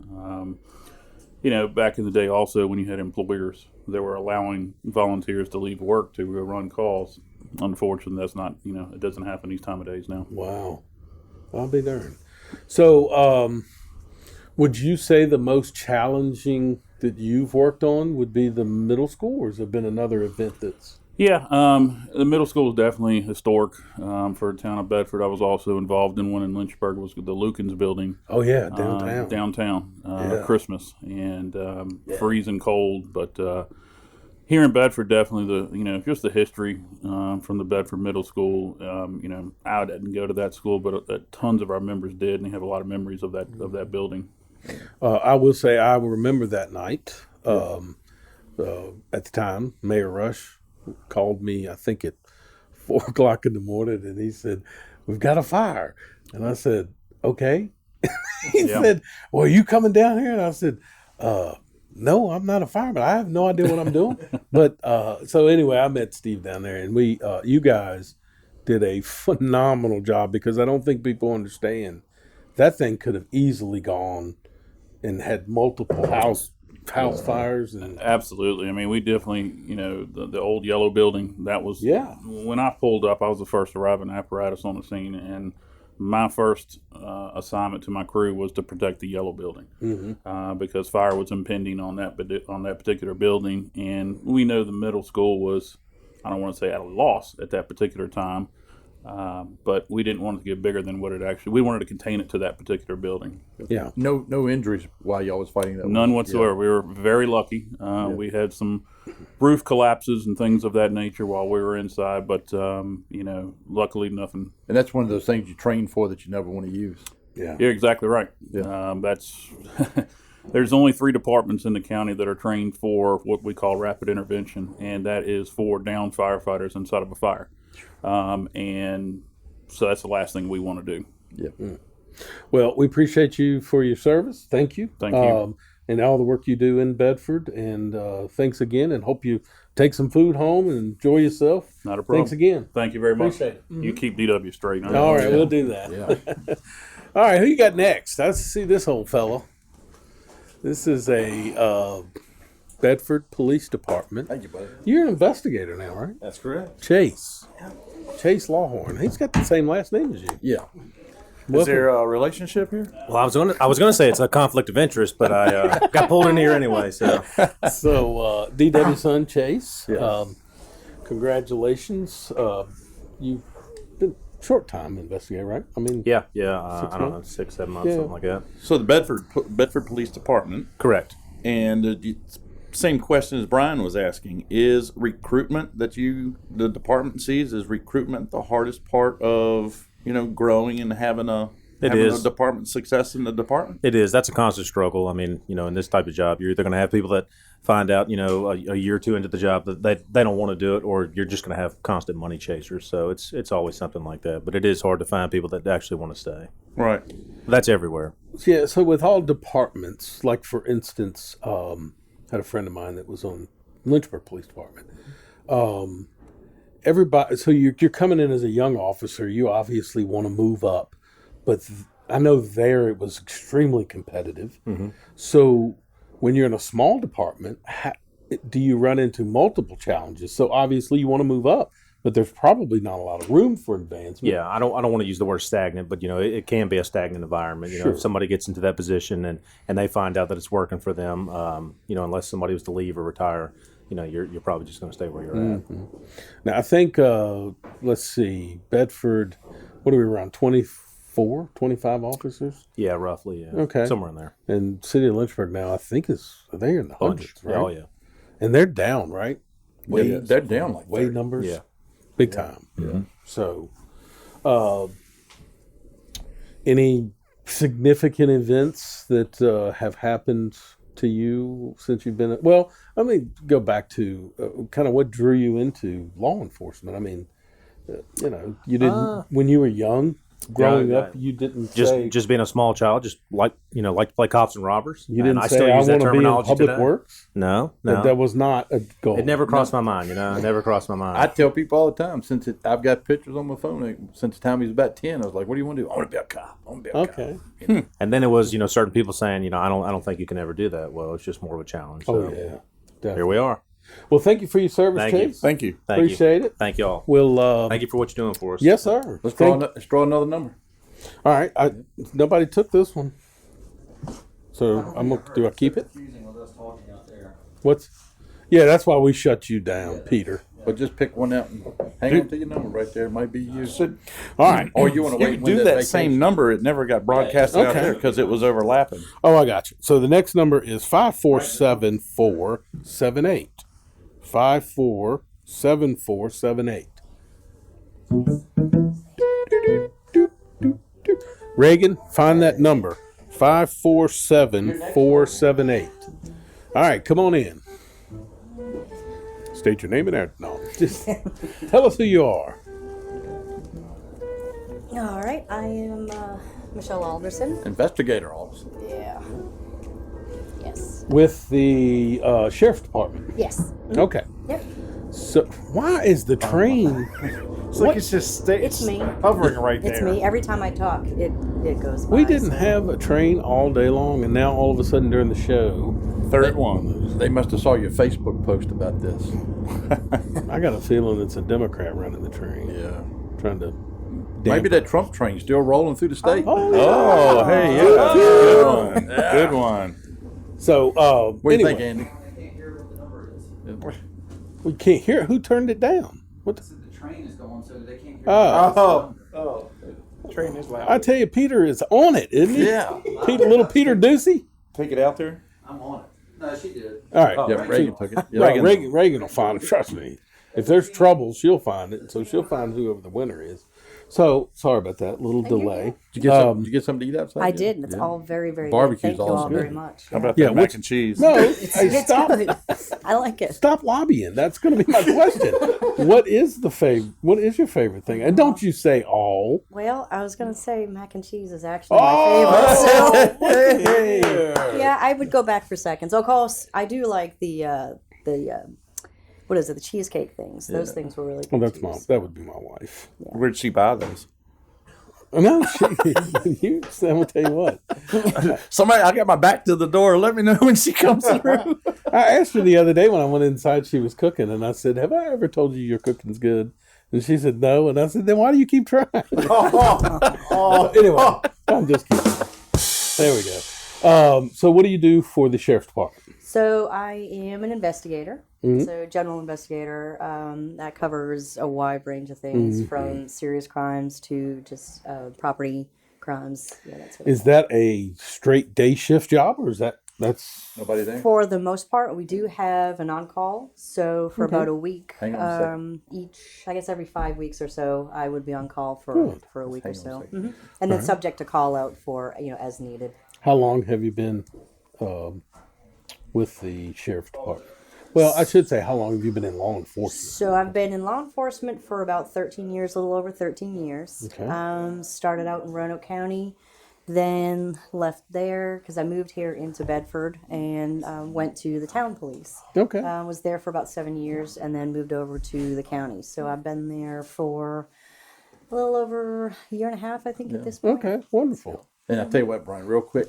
You know, back in the day also when you had employers that were allowing volunteers to leave work to go run calls. Unfortunately, that's not, you know, it doesn't happen these time of days now. Wow. I'll be darned. So, would you say the most challenging that you've worked on would be the middle school, or has there been another event that's... Yeah, the middle school is definitely historic for the town of Bedford. I was also involved in one in Lynchburg. It was the Lukens building. Oh, yeah, downtown. Downtown, Christmas, and freezing cold. But here in Bedford, definitely just the history from the Bedford Middle School. You know, I didn't go to that school, but tons of our members did, and they have a lot of memories of that building. I will say I remember that night. At the time, Mayor Rush called me, I think at 4 o'clock in the morning, and he said, "We've got a fire." And I said, "Okay." He said, "Well, are you coming down here?" And I said, "No, I'm not a fireman. I have no idea what I'm doing." But so anyway, I met Steve down there, and you guys did a phenomenal job, because I don't think people understand that thing could have easily gone and had multiple house fires. And absolutely. I mean, we definitely, the old yellow building, that was, when I pulled up, I was the first arriving apparatus on the scene, and my first assignment to my crew was to protect the yellow building, because fire was impending on that particular building. And we know the middle school was, I don't want to say at a loss at that particular time, but we didn't want it to get bigger than what it actually. We wanted to contain it to that particular building. Yeah. No injuries while y'all was fighting that. None whatsoever. Yeah. We were very lucky. We had some roof collapses and things of that nature while we were inside, but luckily nothing. And that's one of those things you train for that you never want to use. Yeah. You're exactly right. Yeah. That's. There's only 3 departments in the county that are trained for what we call rapid intervention, and that is for downed firefighters inside of a fire. And so that's the last thing we want to do. Yeah. Well, we appreciate you for your service. Thank you. Thank you. And all the work you do in Bedford. And thanks again, and hope you take some food home and enjoy yourself. Not a problem. Thanks again. Thank you very much. Appreciate it. You keep DW straight. All right, we'll do that. Yeah. All right, who you got next? Let's see this old fellow. This is a Bedford Police Department. Thank you, buddy. You're an investigator now, right? That's correct. Chase. Chase Lawhorn. He's got the same last name as you. Yeah. Is there a relationship here? Well, I was gonna say it's a conflict of interest, but I got pulled in here anyway. So DW's son Chase. Yeah. Congratulations. You've been short time investigator, right? I mean, yeah. I don't know, 6-7 months, something like that. So the Bedford Police Department. Correct. And same question as Brian was asking: is recruitment the department sees, is recruitment the hardest part of growing and having a department success in the department? It is. That's a constant struggle. I mean, in this type of job, you're either going to have people that find out, a year or 2 into the job that they don't want to do it, or you're just going to have constant money chasers. So it's always something like that. But it is hard to find people that actually want to stay. Right. That's everywhere. Yeah. So with all departments, like for instance, had a friend of mine that was on Lynchburg Police Department. Everybody. So you're coming in as a young officer. You obviously want to move up, but I know there it was extremely competitive. Mm-hmm. So when you're in a small department, do you run into multiple challenges? So obviously you want to move up, but there's probably not a lot of room for advancement. Yeah, I don't want to use the word stagnant, but it can be a stagnant environment. Sure. If somebody gets into that position and they find out that it's working for them, unless somebody was to leave or retire, you're probably just going to stay where you're at. Now I think let's see, Bedford, what are we around 24, 25 officers? Yeah, roughly. Yeah. Okay, somewhere in there. And City of Lynchburg now, I think they're in the hundreds, right? Oh yeah, and they're down, right? They're down like Wade numbers. Yeah. Big time. Yeah. So, any significant events that have happened to you since you've been? Well, I mean, go back to kind of what drew you into law enforcement. I mean, you didn't when you were young. Growing up, you didn't just being a small child, just like to play cops and robbers. You didn't I say still I use that want to be in terminology public today. works. No. That was not a goal. It never crossed my mind. It never crossed my mind. I tell people all the time I've got pictures on my phone since the time he was about 10. I was like, "What do you want to do? I want to be a cop. I want to be a cop." And then it was certain people saying, I don't think you can ever do that. Well, it's just more of a challenge. Oh So yeah, definitely. here we are. Well, thank you for your service, Thank you. Chase. Thank you. Appreciate it. Thank you all. We'll Thank you for what you're doing for us. Yes, sir. Let's draw another number. All right. Nobody took this one, so do I keep it? What's? Yeah, that's why we shut you down, Peter. But just pick one out and hang on to your number right there. It might be you. All right. Or you want to wait You and do win that vacation. same number. It never got broadcasted out Okay. there because it was overlapping. Oh, I got you. So the next number is 547-478. 547478. Reagan, find that number. 547478. All right, come on in. State your name and address. No, just tell us who you are. All right, I am Michelle Alderson. Investigator Alderson. Yeah. Yes. With the sheriff's department. Yes. Okay. Yep. So why is the train? It's like it's just It's me. hovering right there. It's me. Every time I talk, it goes by. We didn't have a train all day long, and now all of a sudden during the show, Third one. They must have saw your Facebook post about this. I got a feeling it's a Democrat running the train. Yeah. Trying to. Maybe that Trump train's still rolling through the state. Oh, hey, yeah. Good one. Good one. So, What do you anyway, think, Andy? we can't hear. Who turned it down? What? The train is going, so they can't hear. Oh, The train is loud. I tell you, Peter is on it, isn't he? Yeah. Little Peter Ducey. Take it out there. I'm on it. No, she did. All right. Yeah, Reagan took it. Yeah. Reagan will find it. Trust me. If there's trouble, she'll find it. So she'll find whoever the winner is. So sorry about that little delay. Did you get something to eat outside? I yet? did. It's all very, very Barbecue's good. Thank you all awesome. very much. How about Yeah, that mac and cheese? No, It's stop. good. I like it. Stop lobbying. That's going to be my question. What is your favorite thing? And don't you say all. Well, I was going to say mac and cheese is actually my favorite. So, yeah, I would go back for seconds. Of course, I do like the what is it? The cheesecake things. Those things were really good. Well, that's too. that would be my wife. Where'd she buy those? No, I'm gonna tell you what. Somebody, I got my back to the door. Let me know when she comes through. I asked her the other day when I went inside, she was cooking, and I said, "Have I ever told you your cooking's good?" And she said, "No." And I said, "Then why do you keep trying?" Anyway, I'm just kidding. There we go. So, what do you do for the sheriff's department? So I am an investigator. Mhm. So general investigator. That covers a wide range of things, from serious crimes to just property crimes. Yeah, that sort of Is that a straight day shift job, or is that's Nobody there? For the most part, we do have an on-call. So for Okay. about a week, Hang on a second. I guess every 5 weeks or so, I would be on call for Good. a week or Hang on a so, second. and then Alright. subject to call out for as needed. How long have you been with the sheriff's department? Well, I should say, how long have you been in law enforcement? So I've been in law enforcement for about 13 years, a little over 13 years. Okay. Started out in Roanoke County, then left there because I moved here into Bedford and went to the town police. Okay. Was there for about 7 years and then moved over to the county. So I've been there for a little over a year and a half, I think, at this point. Okay, wonderful. And I'll tell you what, Brian, real quick.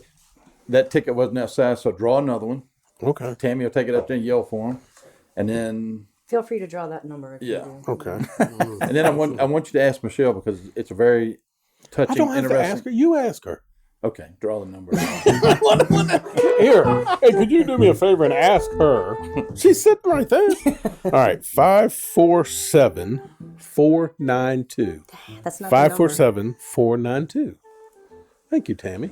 That ticket wasn't outside, so draw another one. Okay. Tammy will take it up there and yell for him. And then, Feel free to draw that number if yeah. you do. Okay. And then I want you to ask Michelle because it's a very touching, I don't have to interesting. ask her. You ask her. Okay, draw the number. Here. Hey, could you do me a favor and ask her? She's sitting right there. All right. 547-492. That's not the number. 547-492. Thank you, Tammy.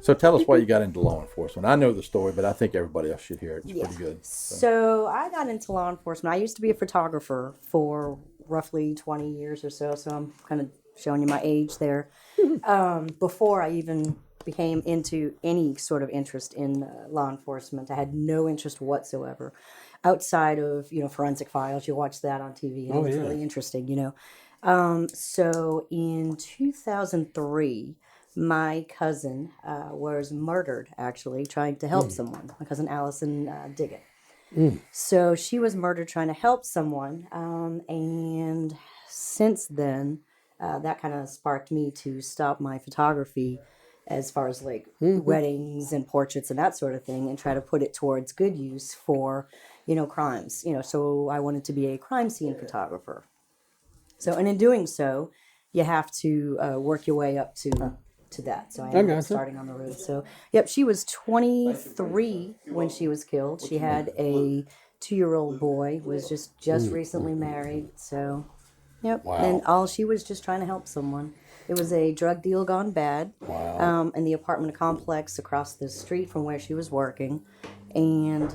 So tell us why you got into law enforcement. I know the story, but I think everybody else should hear it. It's Yeah. pretty good. So I got into law enforcement. I used to be a photographer for roughly 20 years or so. So I'm kind of showing you my age there. Before I even became into any sort of interest in law enforcement. I had no interest whatsoever outside of, Forensic Files. You watch that on TV. And it's really interesting, So in 2003, my cousin was murdered, actually, trying to help someone. My cousin Allison Diggett. So she was murdered trying to help someone. And since then, that kind of sparked me to stop my photography as far as like weddings and portraits and that sort of thing, and try to put it towards good use for, crimes. So I wanted to be a crime scene photographer. So, and in doing so, you have to work your way up to that. So I ended up starting on the road. So, yep, she was 23 when she was killed. She had a 2-year-old boy, was just recently married. So, yep. Wow. And she was just trying to help someone. It was a drug deal gone bad. Wow. In the apartment complex across the street from where she was working. And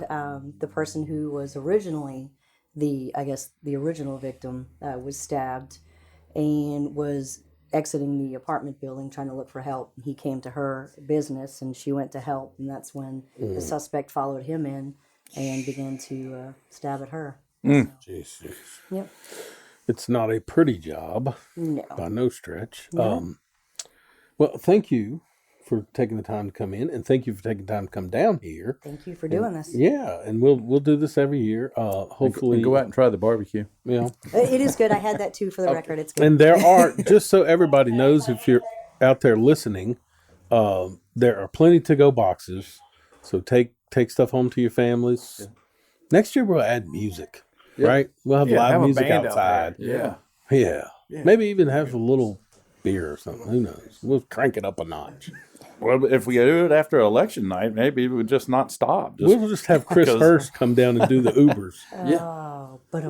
the person who was originally the original victim was stabbed and was exiting the apartment building trying to look for help. He came to her business and she went to help, and that's when the suspect followed him in and began to stab at her. Jeez. Yep. It's not a pretty job. No. By no stretch. No. Well, thank you for taking the time to come in, and thank you for taking the time to come down here. Thank you for doing this. Yeah, and we'll do this every year. Hopefully, and go out and try the barbecue. Yeah, It is good. I had that too for the record. It's good. and there are, just so everybody knows, if you're out there listening, there are plenty to-go boxes. So take stuff home to your families. Yeah. Next year we'll add music, right? We'll have live music outside. Yeah. Maybe even have a little beer or something. Who knows? We'll crank it up a notch. Well, if we do it after election night, maybe we would just not stop. We'll just have Chris Hurst come down and do the Ubers. Oh, but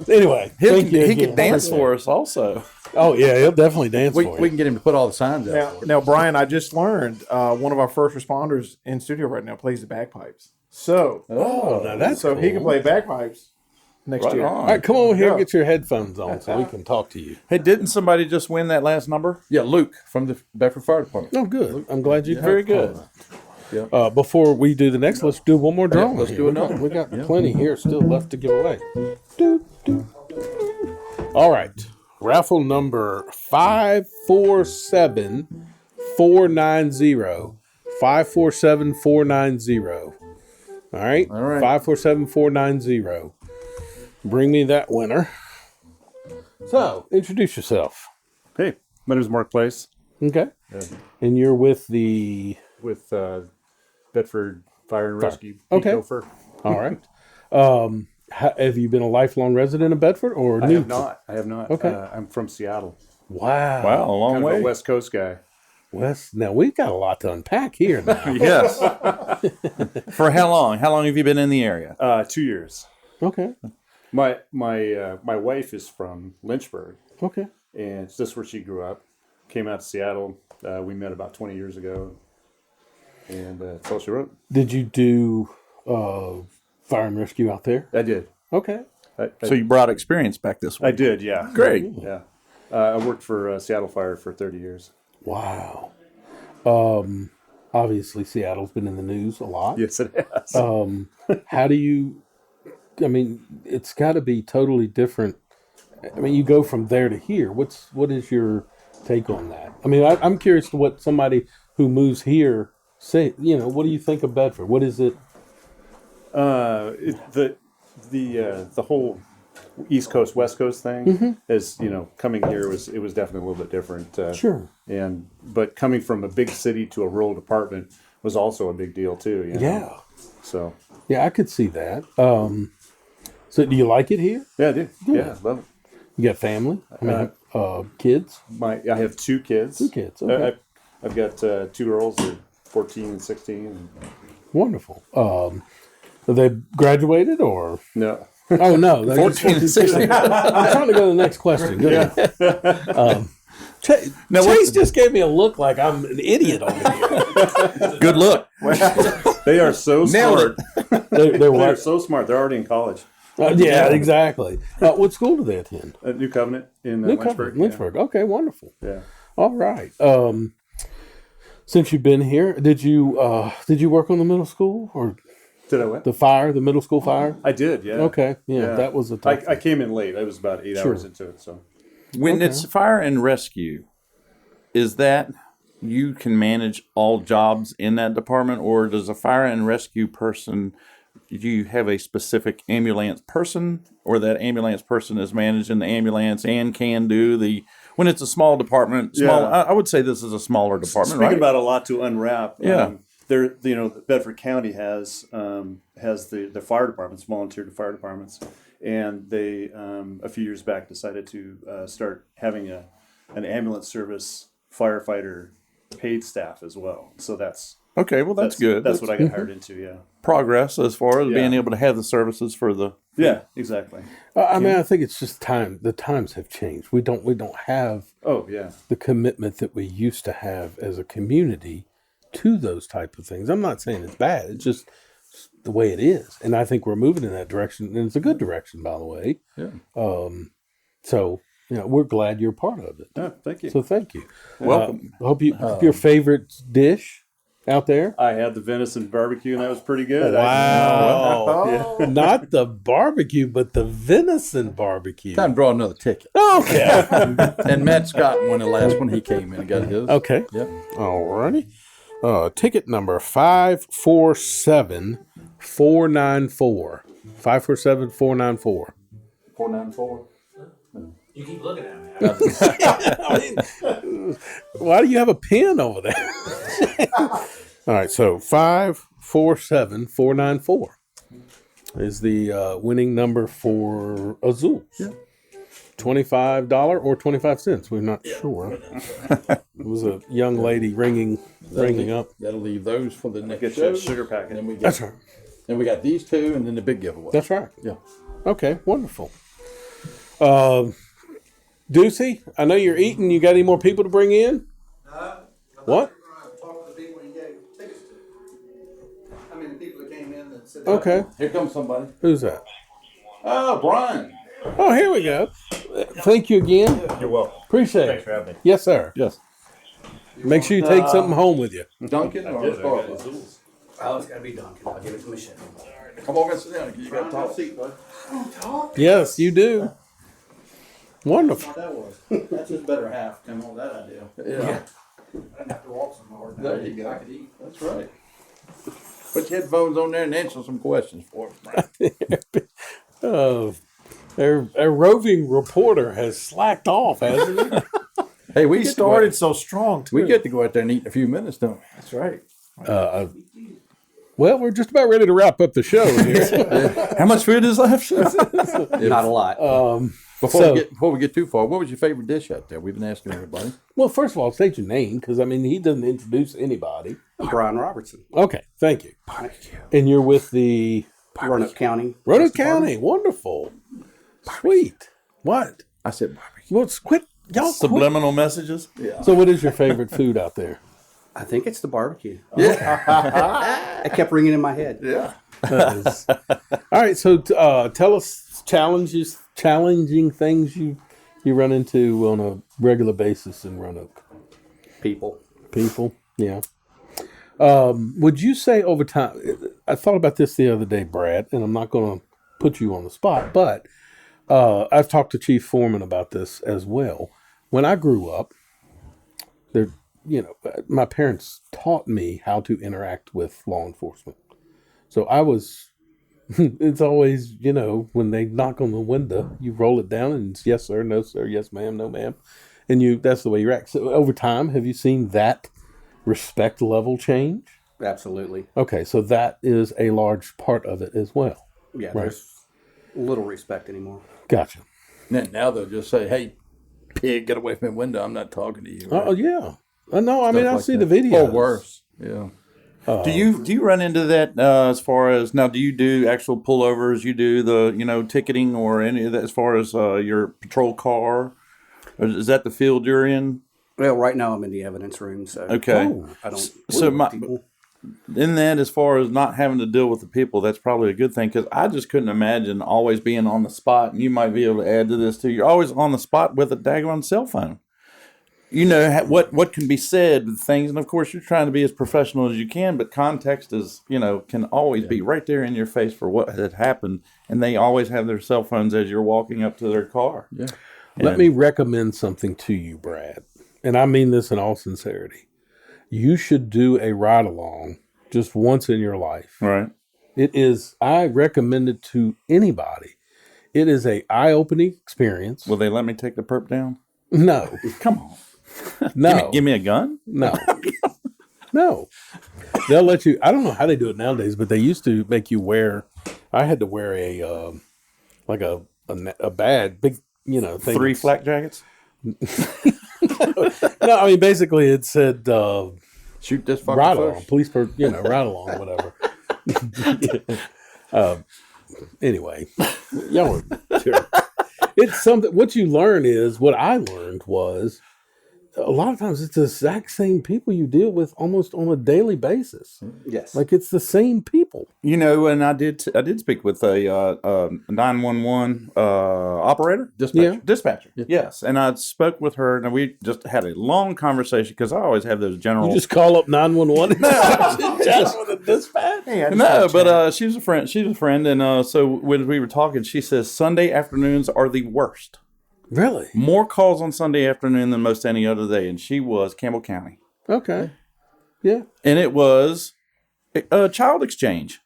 Anyway, he can dance for us also. Oh yeah, he'll definitely dance for you. We can get him to put all the signs out. Now, Brian, I just learned one of our first responders in studio right now plays the bagpipes. So, now that's so cool. he can play bagpipes next year. All right, come over here and get your headphones on so we can talk to you. Hey, didn't somebody just win that last number? Yeah, Luke from the Bedford Fire Department. Oh, good. I'm glad you. Very good. Yeah. Before we do the next, let's do one more drawing. let's do another. We got plenty here still left to give away. All right. Raffle number 547490. 547490. All right. 547490. Bring me that winner. So, introduce yourself. Hey, my name is Mark Place. Okay. And you're with the... With Bedford Fire and Rescue. Okay. Gopher. All right. Have you been a lifelong resident of Bedford or I new? have not. Okay. I'm from Seattle. Wow. Wow, a long Kind of way. a West Coast guy. Now we've got a lot to unpack here now. Yes. For how long? How long have you been in the area? 2 years. Okay. My wife is from Lynchburg. Okay. And this is where she grew up. Came out to Seattle. We met about 20 years ago. And that's all she wrote. Did you do fire and rescue out there? I did. Okay. So you brought experience back this way. I did, yeah. Great. Yeah. I worked for Seattle Fire for 30 years. Wow. Obviously, Seattle's been in the news a lot. Yes, it has. How do you? I mean, it's got to be totally different. I mean, you go from there to here. What is your take on that? I mean, I'm curious to what somebody who moves here say. What do you think of Bedford? What is it? The whole East Coast West Coast thing is coming here was definitely a little bit different. Sure. But coming from a big city to a rural department was also a big deal too. Yeah. So. Yeah, I could see that. So, do you like it here? Yeah, I do. Good. Yeah, love it. You got family? I mean, kids? I have 2 kids. 2 kids. Okay. I've got 2 girls, they're 14 and 16. Wonderful. Are they graduated or? No. Oh, no. 14 and 16. I'm trying to go to the next question. Good. Chase just gave me a look like I'm an idiot over here. Good look. They are so smart. They're so smart. They're already in college. Yeah, exactly. What school do they attend? New Covenant in New Lynchburg. Covenant, Lynchburg. Okay, wonderful. Yeah. All right. Since you've been here, did you work on the middle school or Did I what? the middle school fire? I did, yeah. Okay, yeah, that was a tough I came in late. I was about 8 Sure. hours into it, so. When it's fire and rescue, is that you can manage all jobs in that department, or does a fire and rescue person, do you have a specific ambulance person, or that ambulance person is managing the ambulance and can do when it's a small department? Yeah. I would say this is a smaller department, Speaking right? about a lot to unwrap. Yeah. Bedford County has the fire departments, volunteer fire departments, and they a few years back decided to start having an ambulance service firefighter paid staff as well. So that's okay. Well, that's good. That's what I got hired into. Yeah. Progress as far as Yeah. being able to have the services for the. Yeah. Exactly. I mean, I think it's just time. The times have changed. We don't have Oh yeah. the commitment that we used to have as a community to those type of things. I'm not saying it's bad. It's just the way it is, and I think we're moving in that direction, and it's a good direction, by the way. Yeah. So we're glad you're part of it. Oh, thank you. So thank you. Welcome. Hope your favorite dish out there. I had the venison barbecue, and that was pretty good. Wow. Not the barbecue, but the venison barbecue. Time to draw another ticket. Okay. And Matt Scott won the last one. He came in and got his. Okay. Yep. All righty. Ticket number 547-494. 547-494. 494. You keep looking at me. Why do you have a pen over there? All right, so 547-494 is the winning number for Azul. Yeah. $25 or 25 cents. We're not sure. It was a young lady ringing up. That'll leave those for the next Get show. you a sugar packet. Then we That's right. Then we got these two, and then the big giveaway. That's right. Yeah. Okay, wonderful. Deucey, I know you're eating. You got any more people to bring in? What? Okay. Here comes somebody. Who's that? Oh, Brian. Oh, here we go. Thank you again. You're welcome. Appreciate Thanks it. for having me. Yes, sir. Yes. Make sure you take something home with you. Duncan or Starbucks? Oh, it's got to be Duncan. I'll give it to Michelle. Come on, sit down. You got to talk. Yes, you do. Wonderful. That was. That's his better half. Come on, that idea. Yeah. I didn't have to walk so hard. There you go. I could eat. That's right. Put your headphones on there and answer some questions for us, Brian. Our roving reporter has slacked off, hasn't he? Hey, We started so strong, too. We get to go out there and eat in a few minutes, don't we? That's right. Well, we're just about ready to wrap up the show here. How much food is left? Not a lot. Before we get too far, what was your favorite dish out there? We've been asking everybody. Well, first of all, state your name, because, I mean, he doesn't introduce anybody. Brian Robertson. Okay, thank you. And you're with the... Roanoke County. Roanoke County, wonderful. Sweet. What? I said barbecue. Well, quit. Y'all Subliminal messages? Yeah. So what is your favorite food out there? I think it's the barbecue. Yeah. It kept ringing in my head. Yeah. All right, so tell us challenging things you run into on a regular basis in Roanoke. People, yeah. Would you say over time, I thought about this the other day, Brad, and I'm not going to put you on the spot, but I've talked to Chief Foreman about this as well. When I grew up, my parents taught me how to interact with law enforcement. So I was, it's always, when they knock on the window, you roll it down and it's yes, sir, no, sir, yes, ma'am, no, ma'am. And that's the way you act. So over time, have you seen that respect level change? absolutely. Okay, so that is a large part of it as well. Yeah, right. there's little respect anymore. Gotcha. Now they'll just say, "Hey, pig, get away from the window. I'm not talking to you." Oh yeah. No, I mean I like see that. the videos. Or worse. Yeah. Do you run into that as far as now? Do you do actual pullovers? You do the ticketing or any of that as far as your patrol car? Or is that the field you're in? Well, right now I'm in the evidence room, so Okay. I don't. So in that, as far as not having to deal with the people, that's probably a good thing because I just couldn't imagine always being on the spot. And you might be able to add to this too. You're always on the spot with a daggone cell phone. you know what can be said with things, and of course you're trying to be as professional as you can, but context is, can always be right there in your face for what had happened, and they always have their cell phones as you're walking up to their car. Yeah. Let me recommend something to you, Brad, and I mean this in all sincerity. You should do a ride along just once in your life. Right. I recommend it to anybody. It is a eye-opening experience. Will they let me take the perp down? No. Come on. No. Give me a gun? No. No. They'll let you. I don't know how they do it nowadays, but they used to make you wear. I had to wear a bad big thing. 3 flak jackets. No, I mean basically it said shoot this fucker ride first. along, police per ride along, whatever. Anyway, y'all are sure. It's something. What you learn is what I learned was a lot of times it's the exact same people you deal with almost on a daily basis. Yes. Like it's the same people. And I did speak with a 911 operator, dispatcher. Yeah. Yes, and I spoke with her, and we just had a long conversation because I always have those general. You just call up 911. Just with a dispatch. No, but she's a friend. She's a friend, and so when we were talking, she says Sunday afternoons are the worst. Really? More calls on Sunday afternoon than most any other day, and she was Campbell County. Okay. Yeah. And it was a child exchange.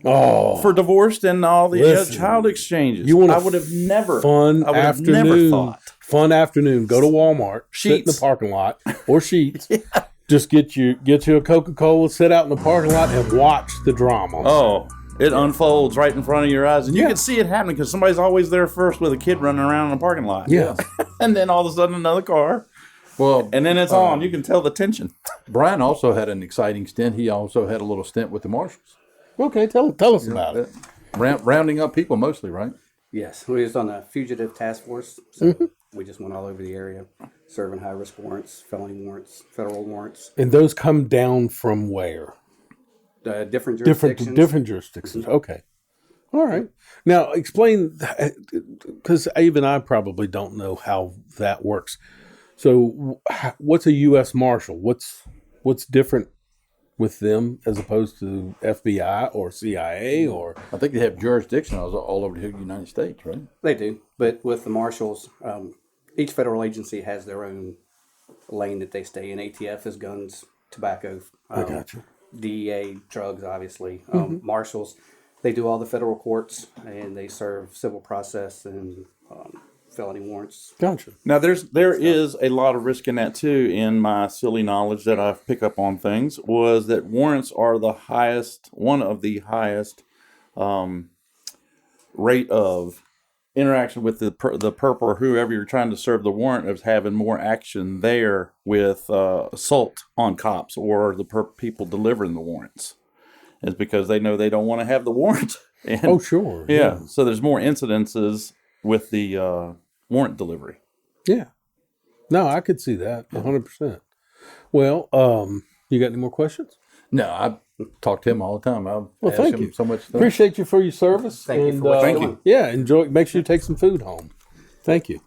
Oh. For divorced and all the Listen, child exchanges. You want I would have never. Fun I would have afternoon. never thought. Fun afternoon. Go to Walmart. Sit in the Sheetz. parking lot or Sheetz. Just get you a Coca-Cola, sit out in the parking lot, and watch the drama. Oh. It unfolds right in front of your eyes. And you can see it happening because somebody's always there first with a kid running around in the parking lot. Yeah. And then all of a sudden another car. Well, and then it's on. You can tell the tension. Brian also had an exciting stint. He also had a little stint with the Marshals. Okay, tell us about it. Rounding up people mostly, right? Yes, we was on a fugitive task force, so we just went all over the area, serving high-risk warrants, felony warrants, federal warrants. And those come down from where? Different jurisdictions. Different jurisdictions. Okay. All right. Now explain, because even I probably don't know how that works. So, what's a U.S. Marshal? What's different with them as opposed to FBI or CIA or? I think they have jurisdiction all over the United States, right? They do, but with the marshals, each federal agency has their own lane that they stay in. ATF is guns, tobacco. I got you. DEA, drugs, obviously. Marshals, they do all the federal courts, and they serve civil process and felony warrants. Gotcha. Now, there is a lot of risk in that, too, in my silly knowledge that I've picked up on things, was that warrants are one of the highest rate of interaction with the perp or whoever you're trying to serve the warrant of having more action there with assault on cops or the people delivering the warrants. Is because they know they don't want to have the warrant. And, sure. Yeah. So there's more incidences with the warrant delivery. Yeah. No, I could see that 100%. Well, you got any more questions? No, I talk to him all the time. Thank you so much stuff. Appreciate you for your service. Thank you for what you're doing. Yeah, enjoy. Make sure you take some food home. Thank you.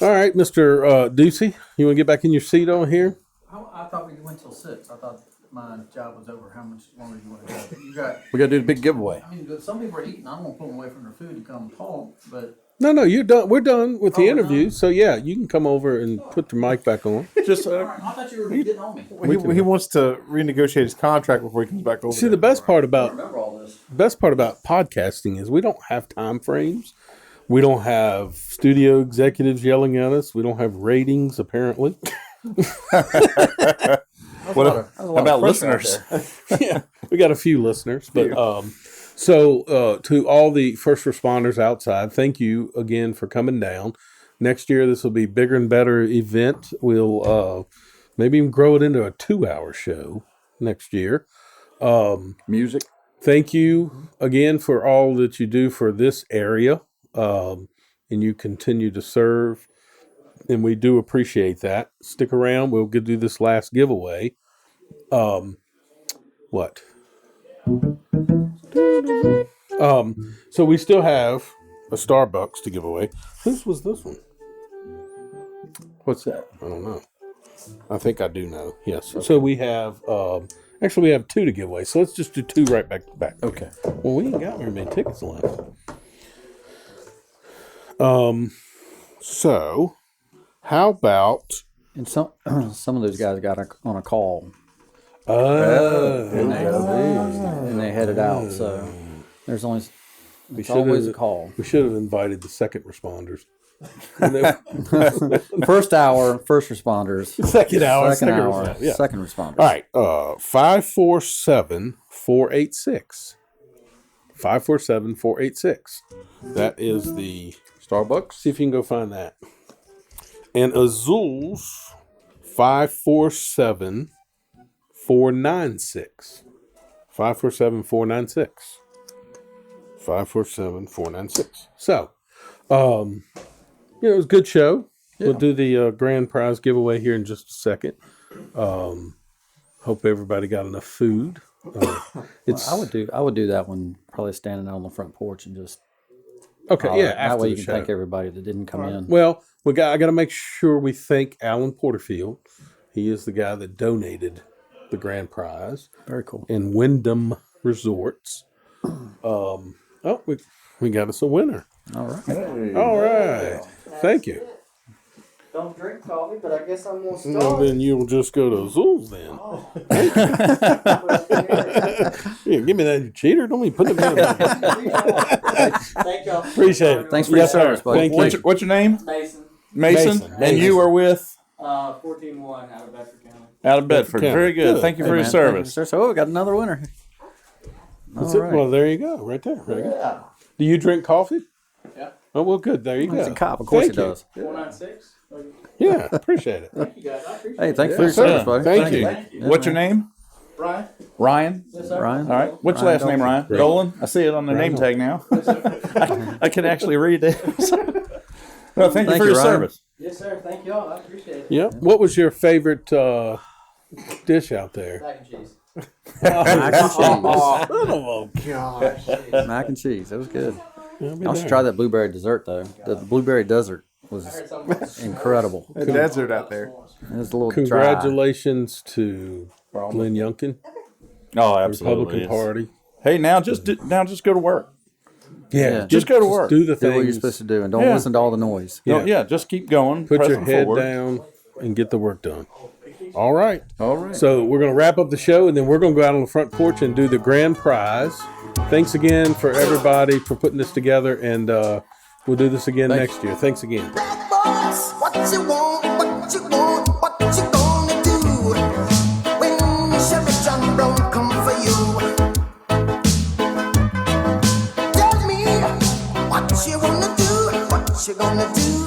All right, Mr. Ducey, you want to get back in your seat on here? I thought we went till 6. I thought my job was over. How much longer do you want to go? You got. We got to do the big giveaway. I mean, some people are eating. I don't want to put them away from their food and come talk, but. No, you're done. We're done with the interview. So yeah, you can come over and put the mic back on. Just I thought you were getting on me. He wants to renegotiate his contract before he comes back over. See, the best part about remember all this. podcasting is we don't have time frames. We don't have studio executives yelling at us. We don't have ratings, apparently. What about listeners? Yeah, we got a few listeners, but so to all the first responders outside, thank you again for coming down. Next year, this will be bigger and better event. We'll maybe even grow it into a 2-hour show next year. Music. Thank you again for all that you do for this area, and you continue to serve, and we do appreciate that. Stick around. We'll do this last giveaway. What? So we still have a Starbucks to give away. Whose was this one? What's that? I don't know. I think I do know. Yes. So we have actually we have 2 to give away. So let's just do 2 right back to back. Okay. Well, we ain't got very many tickets left. So how about And some of those guys got on a call and they headed out. So there's always we always a call. We should have invited the second responders. First hour, first responders. Second hour, second hour, responders. Yeah. second responders. All right, 547-486. 547-486. That is the Starbucks. See if you can go find that. And Azul's 547-496. 547-496. 547-496. So, it was a good show. Yeah. We'll do the grand prize giveaway here in just a second. Hope everybody got enough food. I would do that one probably standing out on the front porch and just Okay, yeah. that After way the you can show. thank everybody that didn't come in. Well, I got to make sure we thank Alan Porterfield. He is the guy that donated the grand prize. Very cool. In Wyndham Resorts. We got us a winner. All right. Hey. All right. Thank you. Don't drink coffee, but I guess I'm gonna start. Well, then you'll just go to Azul's then. Here, give me that, you cheater. Don't be putting it in. Thank y'all. Appreciate it. Thanks for your service, buddy. Thank you. What's your name? Mason. Mason. And you are with 14-1 out of Bedford County. out of Bedford. County. Very good. Good. Thank you Hey, for your man, service. thank you, sir. So we got another winner. That's All it. right. Well, there you go. Right there. Very good. Do you drink coffee? Yeah. Oh, well, good. There you He's go. a cop. Of course Thank he you. does. 496. Yeah, appreciate it. Thank you guys. I appreciate Hey, it. thanks for your Yes, service, sir. buddy. Thank you. Thank you. What's your name? Ryan. Ryan. Yes, sir. Ryan. All right. What's your Ryan last name, Ryan? Right. Dolan. I see it on the name tag now. I can actually read it. Well, thank you for your Ryan. service. Yes, sir. Thank y'all. I appreciate it. Yep. What was your favorite dish out there? Mac and cheese. Mac and cheese. Oh, gosh. Mac and cheese. It was good. I'll be I should there. try that blueberry dessert though. The blueberry desert was incredible. A desert out there. It was a little Congratulations to Glenn Youngkin, Oh, absolutely. Republican Yes. Party. Hey, now just go to work. Yeah. Just go to work. Do the dry. Do what you're things. supposed to do and don't Yeah. listen to all the noise. No, yeah, just keep going. Put your pressing head forward. down and get the work done. All right. All right. So we're going to wrap up the show, and then we're going to go out on the front porch and do the grand prize. Thanks again for everybody for putting this together, and we'll do this again next year. Thanks again. Boys, what you want, what you want, what you gonna do when Chevy John Brown come for you? Tell me what you wanna do, what you gonna do